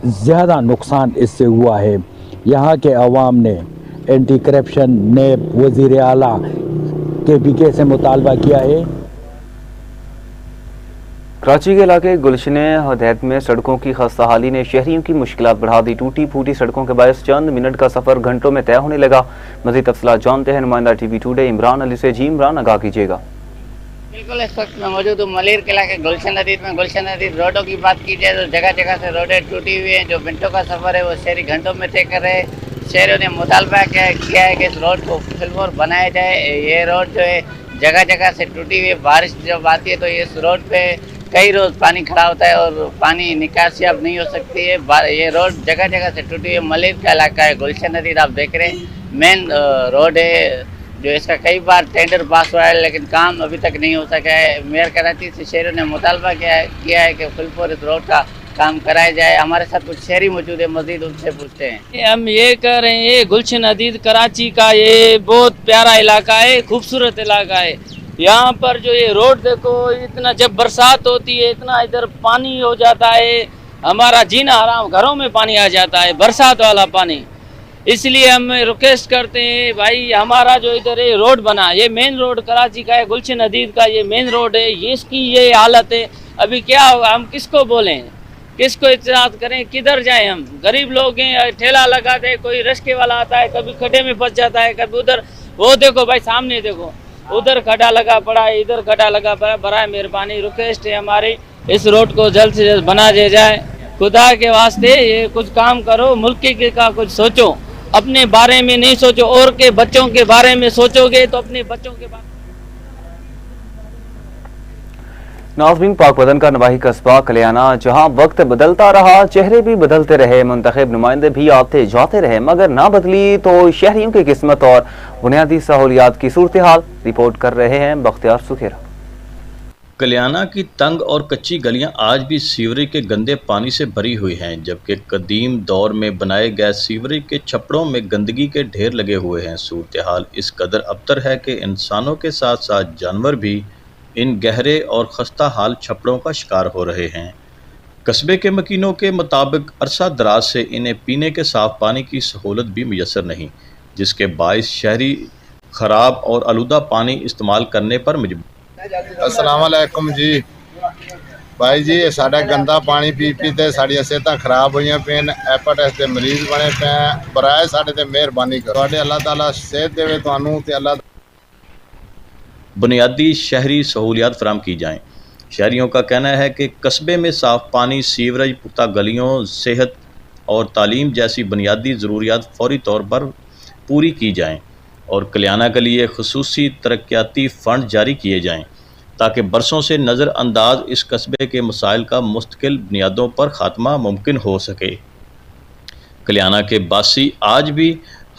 [SPEAKER 9] ज़्यादा नुकसान इससे हुआ है। यहाँ के अवाम ने एंटी करप्शन नेब वज़ीर आला KPK से मुतालबा किया है।
[SPEAKER 1] कराची के इलाके गुलशन हदैत में सड़कों की खस्ताहाली ने शहरियों की मुश्किलात बढ़ा दी। टूटी फूटी सड़कों के बायस चंद मिनट का सफ़र घंटों में तय होने लगा। मज़ीद तफसीलात जानते हैं नुमाइंदा TV टुडे इमरान अली से। जी इमरान, आगाह कीजिएगा।
[SPEAKER 10] बिल्कुल, इस वक्त मैं मौजूद हूँ मलिर किला के गुलशन नदी में। गुलशन नदी रोडों की बात की जाए तो जगह जगह से रोडें टूटी हुई हैं। जो मिनटों का सफ़र है वो शहरी घंटों में तय कर रहे हैं। शहरियों ने मुतालबा किया है कि इस रोड को फिलमोर बनाया जाए। ये रोड जो है जगह जगह से टूटी हुई है। बारिश जब आती है तो इस रोड पे कई रोज़ पानी खड़ा होता है और पानी निकासी अब नहीं हो सकती है। ये रोड जगह जगह से टूटी हुई है। मलिर का इलाका है, गुलशन नदी आप देख रहे हैं, मेन रोड है जो इसका कई बार टेंडर पास हुआ है लेकिन काम अभी तक नहीं हो सका है। मेयर कराची से शहरों ने मुतालबा किया है कि फुलपुर इस रोड का काम कराया जाए। हमारे साथ कुछ शहरी मौजूद है, मजीद उनसे पूछते हैं।
[SPEAKER 11] हम ये कह रहे हैं, ये गुलशन नदीद कराची का ये बहुत प्यारा इलाका है, खूबसूरत इलाका है। यहाँ पर जो ये रोड देखो, इतना जब बरसात होती है इतना इधर पानी हो जाता है, हमारा जीना हराम, घरों में पानी आ जाता है, बरसात वाला पानी। इसलिए हम रिक्वेस्ट करते हैं भाई, हमारा जो इधर ये रोड बना, ये मेन रोड कराची का है, गुलशन नदीद का ये मेन रोड है, ये इसकी ये हालत है। अभी क्या होगा, हम किसको बोलें, किसको इत्तलात करें, किधर जाएं? हम गरीब लोग हैं, ठेला लगाते हैं, कोई रिक्शे वाला आता है, कभी खड्डे में फंस जाता है, कभी उधर। वो देखो भाई, सामने देखो, उधर खड्डा लगा पड़ा है, इधर खड्डा लगा पड़ा है। बराए मेहरबानी रिक्वेस्ट है हमारी, इस रोड को जल्द से जल्द बना दिया जाए। खुदा के वास्ते ये कुछ काम करो, मुल्क का कुछ सोचो, अपने बारे में नहीं सोचो, और के बच्चों के बारे में सोचोगे तो अपने बच्चों के बारे।
[SPEAKER 1] नाज़रीन, पाक वतन का नवाही कस्बा कलियाना, जहां वक्त बदलता रहा, चेहरे भी बदलते रहे, मुंतखब नुमाइंदे भी आते जाते रहे, मगर ना बदली तो शहरियों की किस्मत और बुनियादी सहूलियात की सूरत हाल। रिपोर्ट कर रहे हैं बख्तियार सुखेरा।
[SPEAKER 12] कलियाना की तंग और कच्ची गलियां आज भी सीवरेज के गंदे पानी से भरी हुई हैं, जबकि कदीम दौर में बनाए गए सीवरेज के छप्पड़ों में गंदगी के ढेर लगे हुए हैं। सूरत हाल इस कदर अबतर है कि इंसानों के साथ साथ जानवर भी इन गहरे और खस्ता हाल छप्पड़ों का शिकार हो रहे हैं। कस्बे के मकीनों के मुताबिक अरसा दराज से इन्हें पीने के साफ पानी की सहूलत भी मुयसर नहीं, जिसके बाइस शहरी ख़राब और आलूदा पानी इस्तेमाल करने पर मजबूर।
[SPEAKER 13] अस्सलाम वालेकुम जी। भाई जी ये साढ़ा गंदा पानी पी ते साड़ियां सेहतां खराब हुई पे, हेपेटाइटिस के मरीज बने पे, बराए साढ़े ते मेहरबानी करो, अल्लाह ताला सेहत देवे तुहानू ते अल्लाह।
[SPEAKER 12] बुनियादी शहरी सहूलियात फराम की जाएँ। शहरियों का कहना है कि कस्बे में साफ़ पानी, सीवरेज, पुख्ता गलियों, सेहत और तालीम जैसी बुनियादी ज़रूरियात फौरी तौर पर पूरी की जाएँ और कल्याणा के लिए खुसूसी तरक्याती फ़ंड जारी किए जाएँ ताकि बरसों से नज़रअंदाज इस कस्बे के मसाइल का मुस्तकिल बुनियादों पर ख़ात्मा मुमकिन हो सके। कल्याणा के बासी आज भी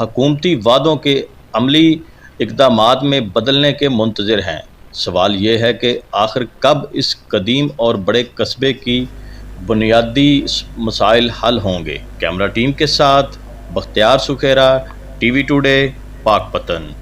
[SPEAKER 12] हकूमती वादों के अमली इक़दामात में बदलने के मुंतज़िर हैं। सवाल ये है कि आखिर कब इस कदीम और बड़े कस्बे की बुनियादी मसाइल हल होंगे। कैमरा टीम के साथ बख्तियार सुखेरा, टीवी टुडे, पाकपतन।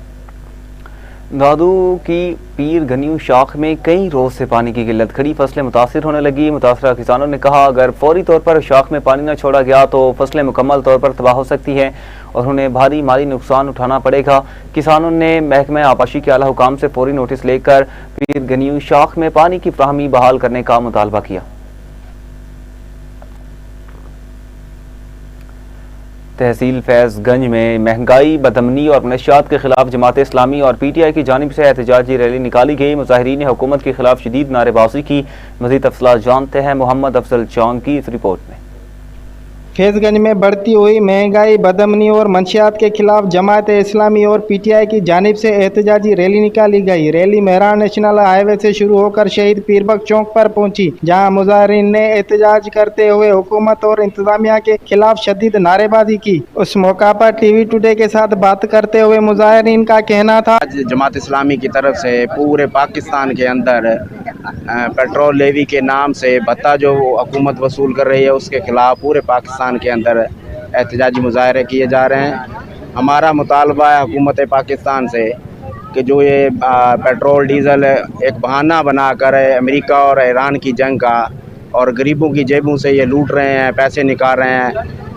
[SPEAKER 1] दादू की पीर घनियू शाख में कई रोज़ से पानी की किल्लत खड़ी, फसलें मुतासिर होने लगी। मुतासरा किसानों ने कहा अगर फौरी तौर पर शाख में पानी न छोड़ा गया तो फसलें मुकम्मल तौर पर तबाह हो सकती हैं और उन्हें भारी माली नुकसान उठाना पड़ेगा। किसानों ने महकमा आबाशी के आला हुकाम से फौरी नोटिस लेकर पीर घनियू शाख में पानी की फ्राहमी बहाल करने का मुतालबा किया। तहसील फैज़गंज में महंगाई, बदअमनी और मनशियात के खिलाफ जमात इस्लामी और PTI की जानिब से एहतजाजी रैली निकाली गई। मुजाहिरीन ने हुकूमत के खिलाफ शदीद नारेबाजी की। मज़ीद तफसीलात जानते हैं मोहम्मद अफजल चौंग की इस रिपोर्ट में।
[SPEAKER 14] फैज़गंज में बढ़ती हुई महंगाई, बदअमनी और मंशियात के खिलाफ जमात इस्लामी और PTI की जानिब से एहतजाजी रैली निकाली गई। रैली मेहरान नेशनल हाईवे से शुरू होकर शहीद पीरबख्श चौक पर पहुंची, जहां मुजाहिरीन ने एहतजाज करते हुए हुकूमत और इंतजामिया के खिलाफ शदीद नारेबाजी की। उस मौका पर टीवी टुडे के साथ बात करते हुए मुजाहिरीन का कहना था,
[SPEAKER 15] जमात इस्लामी की तरफ से पूरे पाकिस्तान के अंदर पेट्रोल लेवी के नाम से भत्ता जो हुकूमत वसूल कर रही है उसके खिलाफ पूरे पाकिस्तान के अंदर एहतजाजी मुजाहरे किए जा रहे हैं। हमारा मुतालबा है हुकूमत पाकिस्तान से कि जो ये पेट्रोल डीज़ल एक बहाना बनाकर अमेरिका और ईरान की जंग का और गरीबों की जेबों से ये लूट रहे हैं, पैसे निकाल रहे हैं,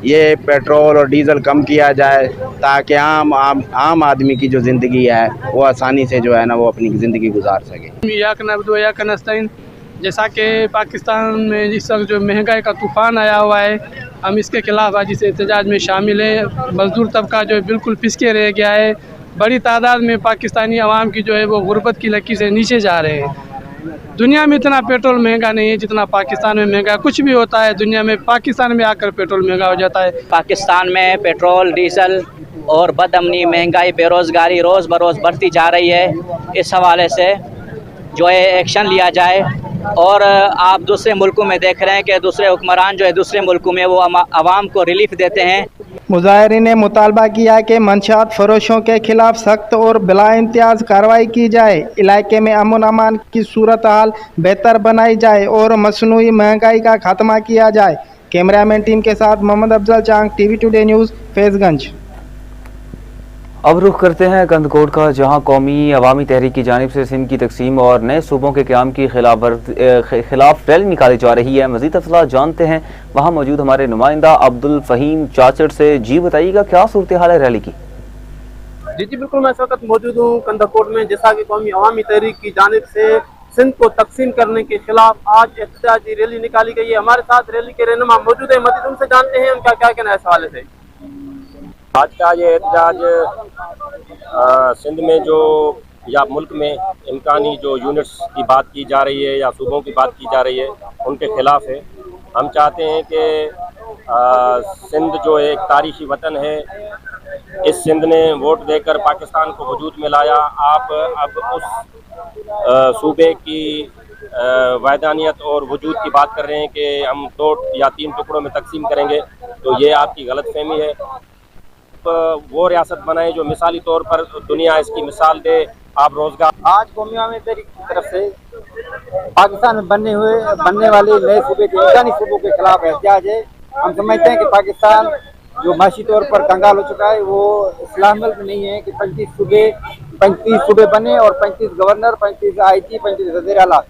[SPEAKER 15] ये पेट्रोल और डीज़ल कम किया जाए ताकि आम आदमी की जो ज़िंदगी है वो आसानी से जो है ना वो अपनी ज़िंदगी गुजार सके।
[SPEAKER 16] जैसा कि पाकिस्तान में इस वक्त जो महंगाई का तूफ़ान आया हुआ है, हम इसके खिलाफ आज इस एहतजाज में शामिल हैं। मज़दूर तबका जो है बिल्कुल पिसके रह गया है। बड़ी तादाद में पाकिस्तानी अवाम की जो है वो गुर्बत की लकीर से नीचे जा रहे हैं। दुनिया में इतना पेट्रोल महंगा नहीं है जितना पाकिस्तान में महंगा। कुछ भी होता है दुनिया में, पाकिस्तान में आकर पेट्रोल महंगा हो जाता है।
[SPEAKER 17] पाकिस्तान में पेट्रोल, डीजल और बदअमनी, महंगाई, बेरोज़गारी रोज़ बरोज़ बढ़ती जा रही है। इस हवाले से जो है एक्शन लिया जाए। और आप दूसरे मुल्कों में देख रहे हैं कि दूसरे हुक्मरान जो है दूसरे मुल्कों में वो आवाम को रिलीफ देते हैं।
[SPEAKER 14] मुजाहिरीन ने मुतालबा किया कि मंशियात फरोशों के खिलाफ सख्त और बिला इम्तियाज़ कार्रवाई की जाए, इलाके में अमन अमान की सूरत हाल बेहतर बनाई जाए और मसनूई महंगाई का खात्मा किया जाए। कैमरामैन टीम के साथ मोहम्मद अफजल चांग, टीवी टुडे न्यूज़, फैज़गंज।
[SPEAKER 1] अब रुख करते हैं कंदकोट का, जहां कौमी अवामी तहरीक की जानिब से सिंध की तकसीम और नए सूबों के क़याम की खिलाफ रैली निकाली जा रही है। मज़ीद तफसीलात जानते हैं वहां मौजूद हमारे नुमाइंदा अब्दुल फ़हीम चाचड़ से। जी बताइएगा क्या सूरत हाल है रैली की?
[SPEAKER 18] जी बिल्कुल, मैं इस वक्त मौजूद हूँ कंदकोट में। जैसा कि कौमी अवामी तहरीक की जानिब से सिंध को तकसीम करने के खिलाफ आज एहतजाजी रैली निकाली गई है। हमारे साथ रैली के रहनुमा मौजूद है, मज़ीद उनसे जानते हैं उनका क्या कहना है इस हवाले से।
[SPEAKER 19] आज का ये एहतजाज सिंध में जो या मुल्क में इम्कानी जो यूनिट्स की बात की जा रही है या सूबों की बात की जा रही है उनके खिलाफ है। हम चाहते हैं कि सिंध जो एक तारीखी वतन है, इस सिंध ने वोट देकर पाकिस्तान को वजूद में लाया। आप अब उस सूबे की वैधानियत और वजूद की बात कर रहे हैं कि हम 2 या 3 टुकड़ों में तकसीम करेंगे, तो ये आपकी गलतफहमी है। वो रियासत बनाए जो मिसाली तौर पर दुनिया इसकी मिसाल दे। आप रोजगार
[SPEAKER 20] आज कौमी अवामी तहरीक की तरफ से पाकिस्तान में बनने वाले नए सूबे के इमकानी सूबों के खिलाफ एहतजाज है। हम समझते हैं कि पाकिस्तान जो माशी तौर पर कंगाल हो चुका है वो इस्लाम मुल्क नहीं है कि 35 सूबे बने और 35 गवर्नर, 35 IG, 35 वज़ीर आला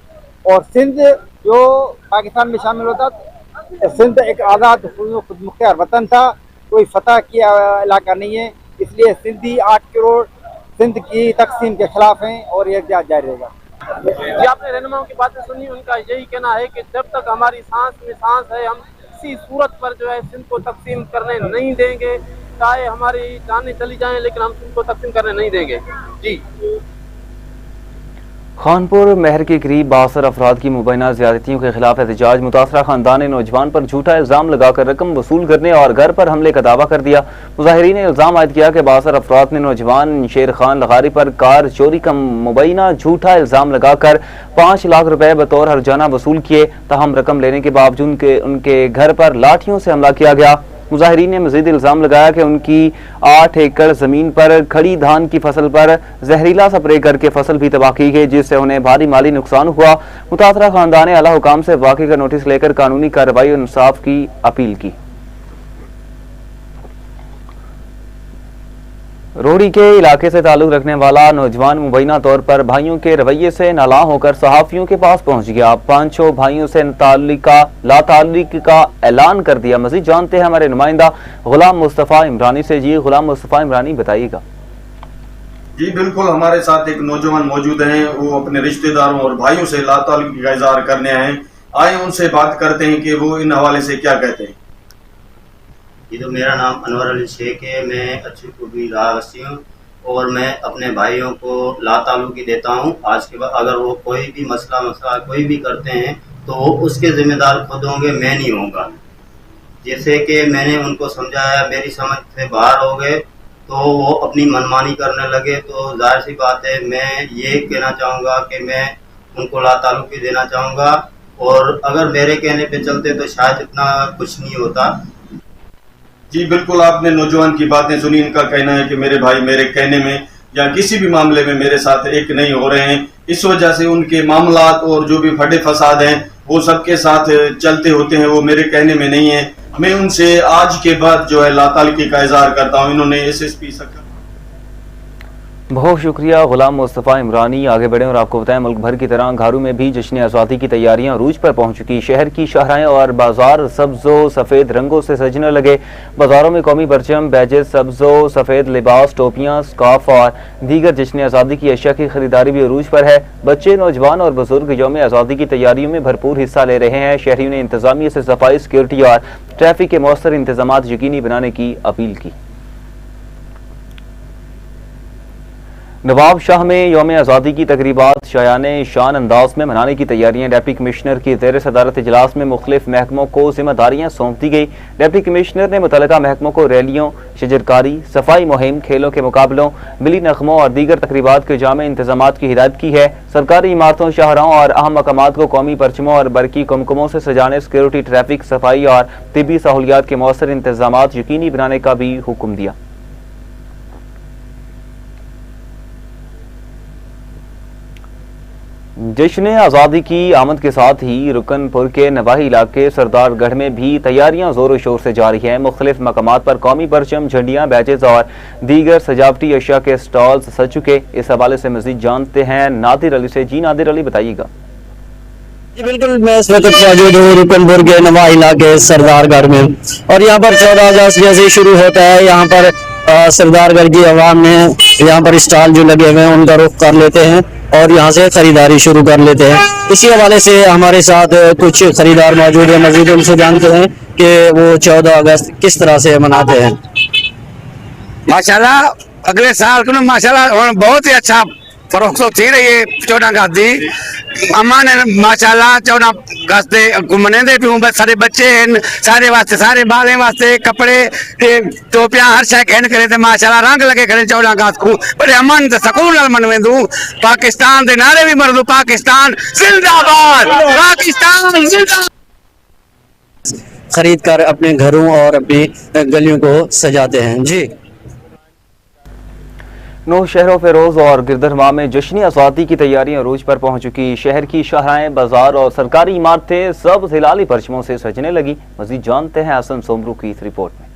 [SPEAKER 20] और सिंध जो पाकिस्तान में शामिल होता। सिंध एक आज़ाद खुद मुख्तार वतन था, कोई फतह किया इलाका नहीं है, इसलिए सिंधी 8 करोड़ सिंध की तकसीम के खिलाफ हैं और ये एहतजाज जारी रहेगा।
[SPEAKER 18] ये आपने रहनुमाओं की बातें सुनी, उनका यही कहना है कि जब तक हमारी सांस में सांस है हम किसी सूरत पर जो है सिंध को तकसीम करने नहीं देंगे, चाहे हमारी जानें चली जाएं लेकिन हम सिंध को तकसीम करने नहीं देंगे। जी।
[SPEAKER 1] खानपुर महर के करीब 62 अफराद की मुबैना ज़्यादतियों के खिलाफ एहतजाज। मुतासरा खानदान ने नौजवान पर झूठा इल्ज़ाम लगाकर रकम वसूल करने और घर पर हमले का दावा कर दिया। मुजाहिरीन ने इल्ज़ाम आयद किया कि 62 अफराद ने नौजवान शेर खान लगारी पर कार चोरी का मुबैना झूठा इल्ज़ाम लगाकर 5 लाख रुपए बतौर हरजाना वसूल किए। ताहम रकम लेने के बावजूद उनके घर पर लाठियों से हमला किया गया। मुजाहिरीन ने मजीद इल्ज़ाम लगाया कि उनकी 8 एकड़ ज़मीन पर खड़ी धान की फसल पर जहरीला स्प्रे करके फसल भी तबाह की गई, जिससे उन्हें भारी माली नुकसान हुआ। मुतासरा खानदान ने आला हुकाम से वाक़े का नोटिस लेकर कानूनी कार्रवाई और इंसाफ की अपील की। रोहड़ी के इलाके से ताल्लुक रखने वाला नौजवान मुबैना तौर पर भाइयों के रवैये से नालां होकर सहाफ़ियों के पास पहुंच गया। 5 भाइयों से लाताल्लुकी का ऐलान कर दिया। मज़ीद जानते हैं हमारे नुमाइंदा गुलाम मुस्तफ़ा इमरानी से। जी गुलाम मुस्तफ़ा इमरानी, बताइएगा।
[SPEAKER 21] जी बिल्कुल, हमारे साथ एक नौजवान मौजूद हैं, वो अपने रिश्तेदारों और भाइयों से लाताल्लुकी का इज़हार करने आए हैं। आए उनसे बात करते हैं कि वो इन हवाले से क्या कहते हैं।
[SPEAKER 22] जी तो मेरा नाम अनवर अली शेख है, मैं अच्छी खूबी राहसी हूँ और मैं अपने भाइयों को लाताल्लुकी देता हूँ। आज के बाद अगर वो कोई भी मसला कोई भी करते हैं तो उसके ज़िम्मेदार खुद होंगे, मैं नहीं होऊंगा। जैसे कि मैंने उनको समझाया, मेरी समझ से बाहर हो गए तो वो अपनी मनमानी करने लगे, तो जाहिर सी बात है मैं ये कहना चाहूँगा कि मैं उनको लाताल्लुकी देना चाहूँगा, और अगर मेरे कहने पे चलते तो शायद इतना कुछ नहीं होता।
[SPEAKER 21] जी बिल्कुल, आपने नौजवान की बातें सुनी। इनका कहना है कि मेरे भाई मेरे कहने में या किसी भी मामले में मेरे साथ एक नहीं हो रहे हैं, इस वजह से उनके मामलात और जो भी फटे फसाद हैं वो सबके साथ चलते होते हैं, वो मेरे कहने में नहीं है। मैं उनसे आज के बाद जो है लाताल्लुकी का इज़हार करता हूँ। इन्होंने SSP सकल।
[SPEAKER 1] बहुत शुक्रिया गुलाम मुस्तफ़ा इमरानी। आगे बढ़ें और आपको बताएं, मुल्क भर की तरह घारू में भी जश्न आज़ादी की तैयारियां अरूज पर पहुंच चुकी। शहर की शाहराएं और बाजार सब्ज़ो सफ़ेद रंगों से सजने लगे। बाजारों में कौमी परचम, बैजेस, सब्ज़ो सफ़ेद लिबास, टोपियां, स्कार्फ और दीगर जश्न आज़ादी की अशिया की खरीदारी भी अरूज पर है। बच्चे, नौजवान और बुजुर्ग यौम आज़ादी की तैयारियों में भरपूर हिस्सा ले रहे हैं। शहरियों ने इंतजामिया से सफाई, सिक्योरिटी और ट्रैफिक के मौसर इंतजाम यकीनी बनाने की अपील की। नवाब शाह में यौम आज़ादी की तकरीबात शायाने शान अंदाज में मनाने की तैयारियां। डिप्टी कमिश्नर की ज़ेर सदारत इजलास में मुख्तलिफ महकमों को जिम्मेदारियां सौंप दी गई। डिप्टी कमिश्नर ने मुतल्लिका महकमों को रैलियों, शजरकारी, सफाई मुहिम, खेलों के मुकाबलों, मिली नगमों और दीगर तकरीबात के जामे इंतजामात की हिदायत की है। सरकारी इमारतों, शाहराहों और अहम मकामात को कौमी परचमों और बरकी कुमकुमों से सजाने, सिक्योरिटी, ट्रैफिक, सफाई और तिब्बी सहूलियात के मौसर इंतजामात यकीनी बनाने का भी हुक्म दिया। जश्न आज़ादी की आमद के साथ ही रुकनपुर के नवाही इलाके सरदारगढ़ में भी तैयारियां जोरों शोर से जारी हैं। मुख्तलिफ मकामात पर कौमी परचम, झंडियां, बैजेस और दीगर सजावटी अशिया के स्टॉल्स सज चुके। इस हवाले से मजीद जानते हैं नादिर अली से। जी नादिर अली, बताइएगा।
[SPEAKER 23] जी बिल्कुल, मैं इस वक्त मौजूद हूँ रुकनपुर के नवाही इलाके सरदारगढ़ में, और यहाँ पर 14 अगस्त जैसे शुरू होता है, यहाँ पर सरदारगढ़ की आवाम ने यहाँ पर स्टॉल जो लगे हुए हैं उनका रुख कर लेते हैं और यहाँ से खरीदारी शुरू कर लेते हैं। इसी हवाले से हमारे साथ कुछ खरीदार मौजूद हैं, मजीद उनसे जानते हैं कि वो 14 अगस्त किस तरह से मनाते हैं।
[SPEAKER 24] माशाल्लाह अगले साल को माशाल्लाह बहुत ही अच्छा फरोख्त थी रही है। 14 अगस्त दी अम्मा ने माशाल्लाह 14 अगस्त घूमने दे भी सारे बच्चे सारे वास्ते, सारे बाले वास्ते कपड़े टोपियां हर शय कहन करे माशाल्लाह रंग लगे खड़े 14 अगस्त को बड़े अमन ते सकून नाल मनवेंदू। पाकिस्तान दे नारे भी मरदू, पाकिस्तान जिंदाबाद, पाकिस्तान जिंदाबाद।
[SPEAKER 23] खरीद कर अपने घरों और अपनी गलियों को सजाते हैं। जी,
[SPEAKER 1] 9 शहरों फेरोज और गिरदरवा में जश्न आज़ादी की तैयारियां अरूज पर पहुंच चुकी। शहर की शाहराएं, बाजार और सरकारी इमारतें सब हिलाली परचमों से सजने लगी। मजीद जानते हैं हसन सोमरू की इस रिपोर्ट में।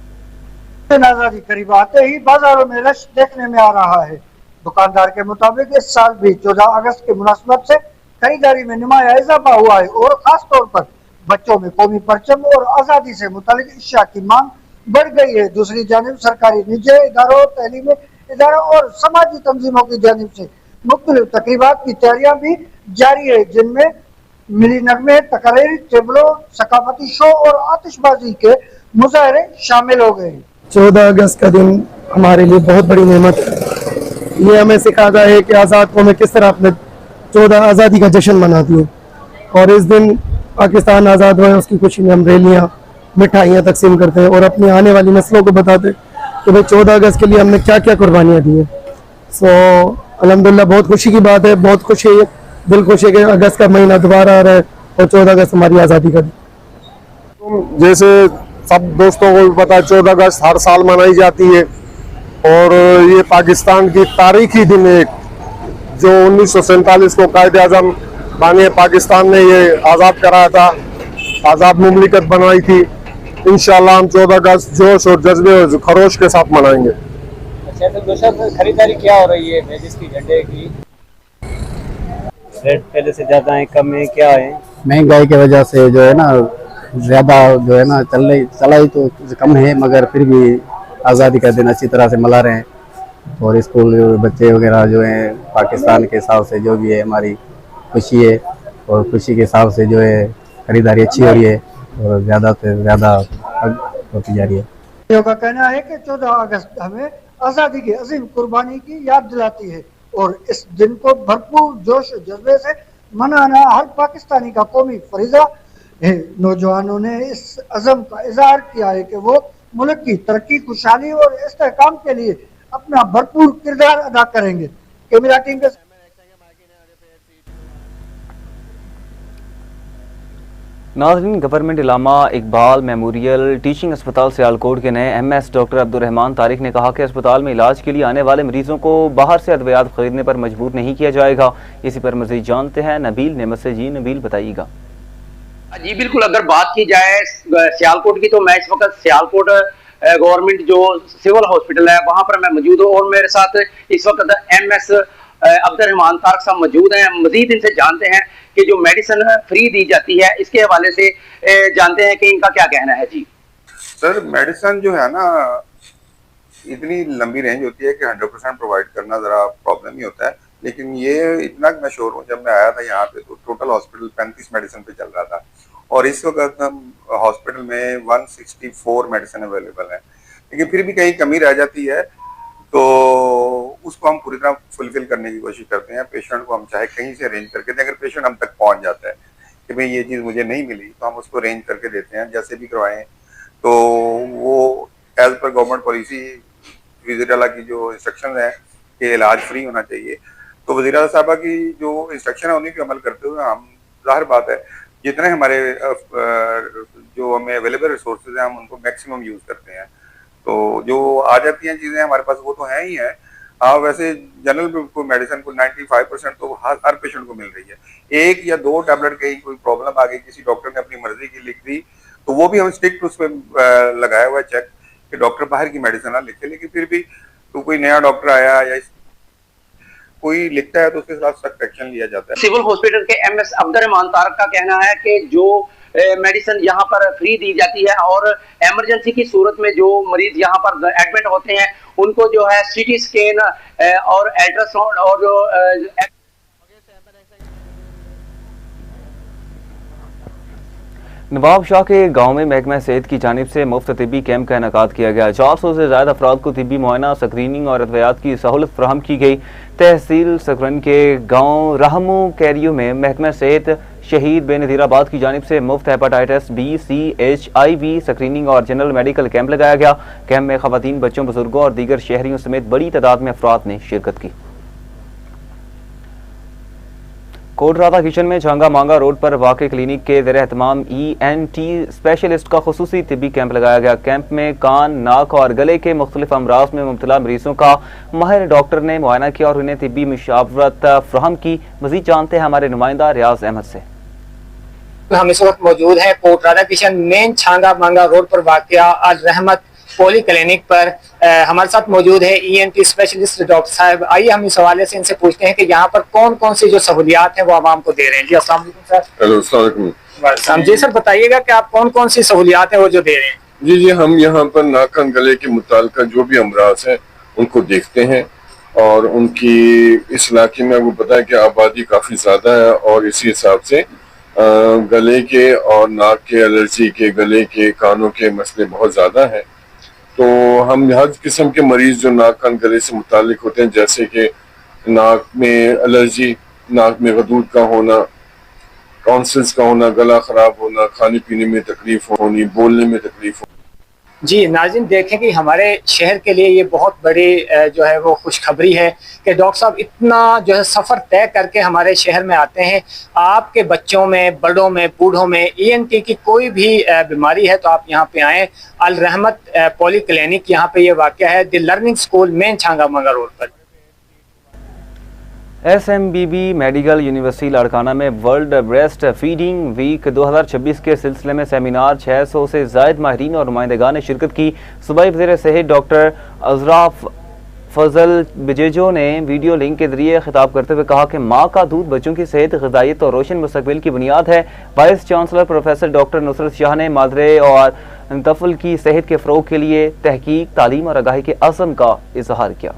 [SPEAKER 25] आज़ादी करीब आते ही बाजारों में रश देखने में आ रहा है। दुकानदार के मुताबिक इस साल भी 14 अगस्त की मुनासबत से खरीदारी में नुमाया इजाफा हुआ है और खास तौर पर बच्चों में कौमी परचम और आज़ादी से मुतालिक अशिया की मांग बढ़ गई है। दूसरी जानिब सरकारी, निजी इदारों, तहलीमी इदारों और समाजी तंजीमों की जानिब से मुख्तलिफ तकरीबात की तैयारियां भी जारी है, जिनमें मिली नगमे, तकरीर, टेबलों, सकाफती शो और आतिशबाजी के मुजाहरे शामिल हो गए।
[SPEAKER 2] 14 अगस्त का दिन हमारे लिए बहुत बड़ी नेमत है। ये हमें सिखाता है कि आज़ाद कौमें किस तरह अपने 14 आज़ादी का जश्न मनाती है, और इस दिन पाकिस्तान आज़ाद हुआ है उसकी खुशी में हम रैलियाँ, मिठाइयाँ तकसीम करते हैं और अपनी आने वाली नस्लों को बताते हैं कि भाई 14 अगस्त के लिए हमने क्या क्या कुर्बानियाँ दी हैं। सो अल्हम्दुलिल्लाह बहुत खुशी की बात है, बहुत खुशी है, दिल खुश है कि अगस्त का महीना दोबारा आ रहा है और 14 अगस्त हमारी आज़ादी का दिन।
[SPEAKER 3] जैसे सब दोस्तों को भी पता है 14 अगस्त हर साल मनाई जाती है और ये पाकिस्तान की तारीखी दिन है जो 1947 को कायद-ए-आज़म बानी पाकिस्तान ने ये आज़ाद कराया था, आज़ाद मुमलिकत बनाई थी। इंशाल्लाह हम 14 अगस्त जोश और जज्बे और खरोश के साथ मनाएंगे।
[SPEAKER 20] अच्छा, तो दोस्तों खरीदारी क्या हो रही है मैजेस्टी झंडे की? रेट पहले से ज़्यादा है, कम है, क्या है?
[SPEAKER 4] महंगाई की वजह से जो है ना ज़्यादा जो है ना चलाई तो कम है, मगर फिर भी आज़ादी का दिन अच्छी तरह से मना रहे हैं और स्कूल बच्चे वगैरह जो हैं पाकिस्तान के हिसाब से जो भी है हमारी खुशी है और खुशी के हिसाब से जो है खरीदारी अच्छी हो रही है और ज़्यादा से ज़्यादा होती जा रही है।
[SPEAKER 25] का कहना है कि 14 अगस्त हमें आज़ादी की अजीम कुर्बानी की याद दिलाती है और इस दिन को भरपूर जोश और जज्बे से मनाना हर पाकिस्तानी का कौमी फरीज़ा है। नौजवानों ने इस अज़म का इज़हार किया है कि वो मुल्क की तरक्की, खुशहाली और इस्तेहकाम के लिए अपना भरपूर किरदार अदा करेंगे। कैमरा टीम के
[SPEAKER 1] नाज़रीन, गवर्नमेंट इलामा इकबाल मेमोरियल टीचिंग अस्पताल सियालकोट के नए MS डॉक्टर अब्दुर्रहमान तारिक ने कहा कि अस्पताल में इलाज के लिए आने वाले मरीजों को बाहर से अद्वियात खरीदने पर मजबूर नहीं किया जाएगा। इसी पर मजीद जानते हैं नबील नेमत से। जी नबील, बताइएगा।
[SPEAKER 5] जी बिल्कुल, अगर बात की जाए सियालकोट की तो मैं इस वक्त सियालकोट गवर्नमेंट जो सिविल हॉस्पिटल है वहां पर मैं मौजूद हूँ और मेरे साथ इस वक्त MS अब्दुर्रहमान तारिक साहब मौजूद हैं। मजीद इनसे जानते हैं कि जो मेडिसिन फ्री दी जाती है इसके हवाले से जानते हैं कि इनका क्या कहना है। जी
[SPEAKER 6] सर, मेडिसिन जो है ना इतनी लंबी रेंज होती है कि 100% प्रोवाइड करना ज़रा प्रॉब्लम ही होता है, लेकिन ये इतना मैं श्योर हूँ, जब मैं आया था यहाँ पे तो टोटल हॉस्पिटल 35 मेडिसिन पे चल रहा था और इस वक्त हम हॉस्पिटल में 164 मेडिसिन अवेलेबल है, लेकिन फिर भी कहीं कमी रह जाती है तो उसको हम पूरी तरह फुलफिल करने की कोशिश करते हैं। पेशेंट को हम चाहे कहीं से अरेंज करके दें, अगर पेशेंट हम तक पहुंच जाता है कि भाई ये चीज़ मुझे नहीं मिली तो हम उसको अरेंज करके देते हैं, जैसे भी करवाएं। तो वो एज पर गवर्नमेंट पॉलिसी वज़ीर आला की जो इंस्ट्रक्शन है कि इलाज फ्री होना चाहिए, तो वज़ीर आला साहबा की जो इंस्ट्रक्शन है उन्हीं पे अमल करते हुए हम ज़ाहिर बात है जितने हमारे जो हमें अवेलेबल रिसोर्सेज हैं हम उनको मैक्सिमम यूज़ करते हैं। तो जो आ जाती हैं चीज़ें हमारे पास वो तो हैं ही हैं। हाँ, वैसे जनरल को मेडिसिन को 95% तो हर पेशेंट को मिल रही है। 1 या 2 टैबलेट कहीं कोई प्रॉब्लम आ गई, किसी डॉक्टर ने अपनी मर्जी की लिख दी तो वो भी हम स्ट्रिक्ट उस पर लगाया हुआ है चेक कि डॉक्टर बाहर की मेडिसिन ना लिखे, लेकिन फिर भी तो कोई नया डॉक्टर आया या कोई लिखता है तो उसके खिलाफ सख्त एक्शन लिया जाता है।
[SPEAKER 5] सिविल हॉस्पिटल के MS अब्दुर्रहमान तारिक का कहना है कि जो मेडिसिन यहाँ पर फ्री दी जाती है और इमरजेंसी की सूरत में जो मरीज यहाँ पर एडमिट होते हैं उनको जो है CT स्कैन और अल्ट्रासाउंड और जो
[SPEAKER 1] नवाब शाह के गांव में महकमा सेहत की जानिब से मुफ्त तिब्बी कैंप का इनेकाद किया गया। 400 से ज़्यादा अफराद को तिब्बी मुआयना, स्क्रीनिंग और अद्वियात की सहूलत फराहम की गई। तहसील सकरन के गांव रहमू कैरियो में महकमा सेहत शहीद बेनज़ीराबाद की जानिब से मुफ्त hepatitis B, C, H, IV screening और जनरल मेडिकल कैंप लगाया गया। कैंप में खवातीन, बच्चों, बुजुर्गों और दीगर शहरियों समेत बड़ी तादाद में अफराद ने शिरकत की। कोटराता किचन में झांगा मांगा रोड पर वाक़ क्लिनिक के ज़ेर एहतमाम ENT स्पेशलिस्ट का खुसूसी तिब्बी कैंप लगाया गया। कैंप में कान, नाक और गले के मुख्तलिफ अमराज में मुब्तला मरीजों का माहिर डॉक्टर ने मुआयना किया और उन्हें तिब्बी मुशावरत फ्राहम की। मज़ीद जानते हैं हमारे नुमाइंदा रियाज अहमद से।
[SPEAKER 26] हम इस वक्त मौजूद हैं कोटराता किचन मेन झांगा मांगा रोड पर वाक़या अल रहमत पोली क्लिनिक पर। हमारे साथ मौजूद है ENT स्पेशलिस्ट डॉक्टर साहब। आइए हम इस हवाले से इनसे पूछते हैं कि यहाँ पर कौन कौन सी जो सहूलियात हैं वो आवाम को दे रहे हैं। जी अस्सलाम वालेकुम सर। जी सर, बताइएगा कि आप कौन कौन सी सहूलियात हैं वो जो दे रहे हैं।
[SPEAKER 27] जी हम यहाँ पर नाक कान गले के मुताल्लिक़ जो भी अमराज हैं उनको देखते हैं
[SPEAKER 7] اور ان کی اس علاقے میں آپ کو پتا ہے کہ آبادی کافی زیادہ ہے اور اسی حساب سے گلے کے اور ناک کے الرجی کے، گلے کے، کانوں کے مسئلے بہت زیادہ ہیں۔ تو ہم ہر قسم کے مریض جو ناک کان گلے سے متعلق ہوتے ہیں، جیسے کہ ناک میں الرجی، ناک میں غدود کا ہونا، ٹونسلز کا ہونا، گلا خراب ہونا، کھانے پینے میں تکلیف ہونی، بولنے میں تکلیف ہونی۔
[SPEAKER 26] جی ناظرین دیکھیں کہ ہمارے شہر کے لیے یہ بہت بڑی جو ہے وہ خوشخبری ہے کہ ڈاکٹر صاحب اتنا جو ہے سفر طے کر کے ہمارے شہر میں آتے ہیں۔ آپ کے بچوں میں، بڑوں میں، بوڑھوں میں ENT کی کوئی بھی بیماری ہے تو آپ یہاں پہ آئیں۔ الرحمت پولی کلینک یہاں پہ یہ واقع ہے، دی لرننگ اسکول، مین چھانگا مانگا روڈ پر۔
[SPEAKER 1] SMBB میڈیکل یونیورسٹی لاڑکانہ میں ورلڈ بریسٹ فیڈنگ ویک 2026 کے سلسلے میں سیمینار 600 سے زائد ماہرین اور نمائندگان نے شرکت کی۔ صوبائی وزیر صحت ڈاکٹر ازراف فضل بجیجو نے ویڈیو لنک کے ذریعے خطاب کرتے ہوئے کہا کہ ماں کا دودھ بچوں کی صحت، غذائیت اور روشن مستقبل کی بنیاد ہے۔ وائس چانسلر پروفیسر ڈاکٹر نصرت شاہ نے مادرے اور طفل کی صحت کے فروغ کے لیے تحقیق، تعلیم اور آگاہی کے عزم کا اظہار کیا۔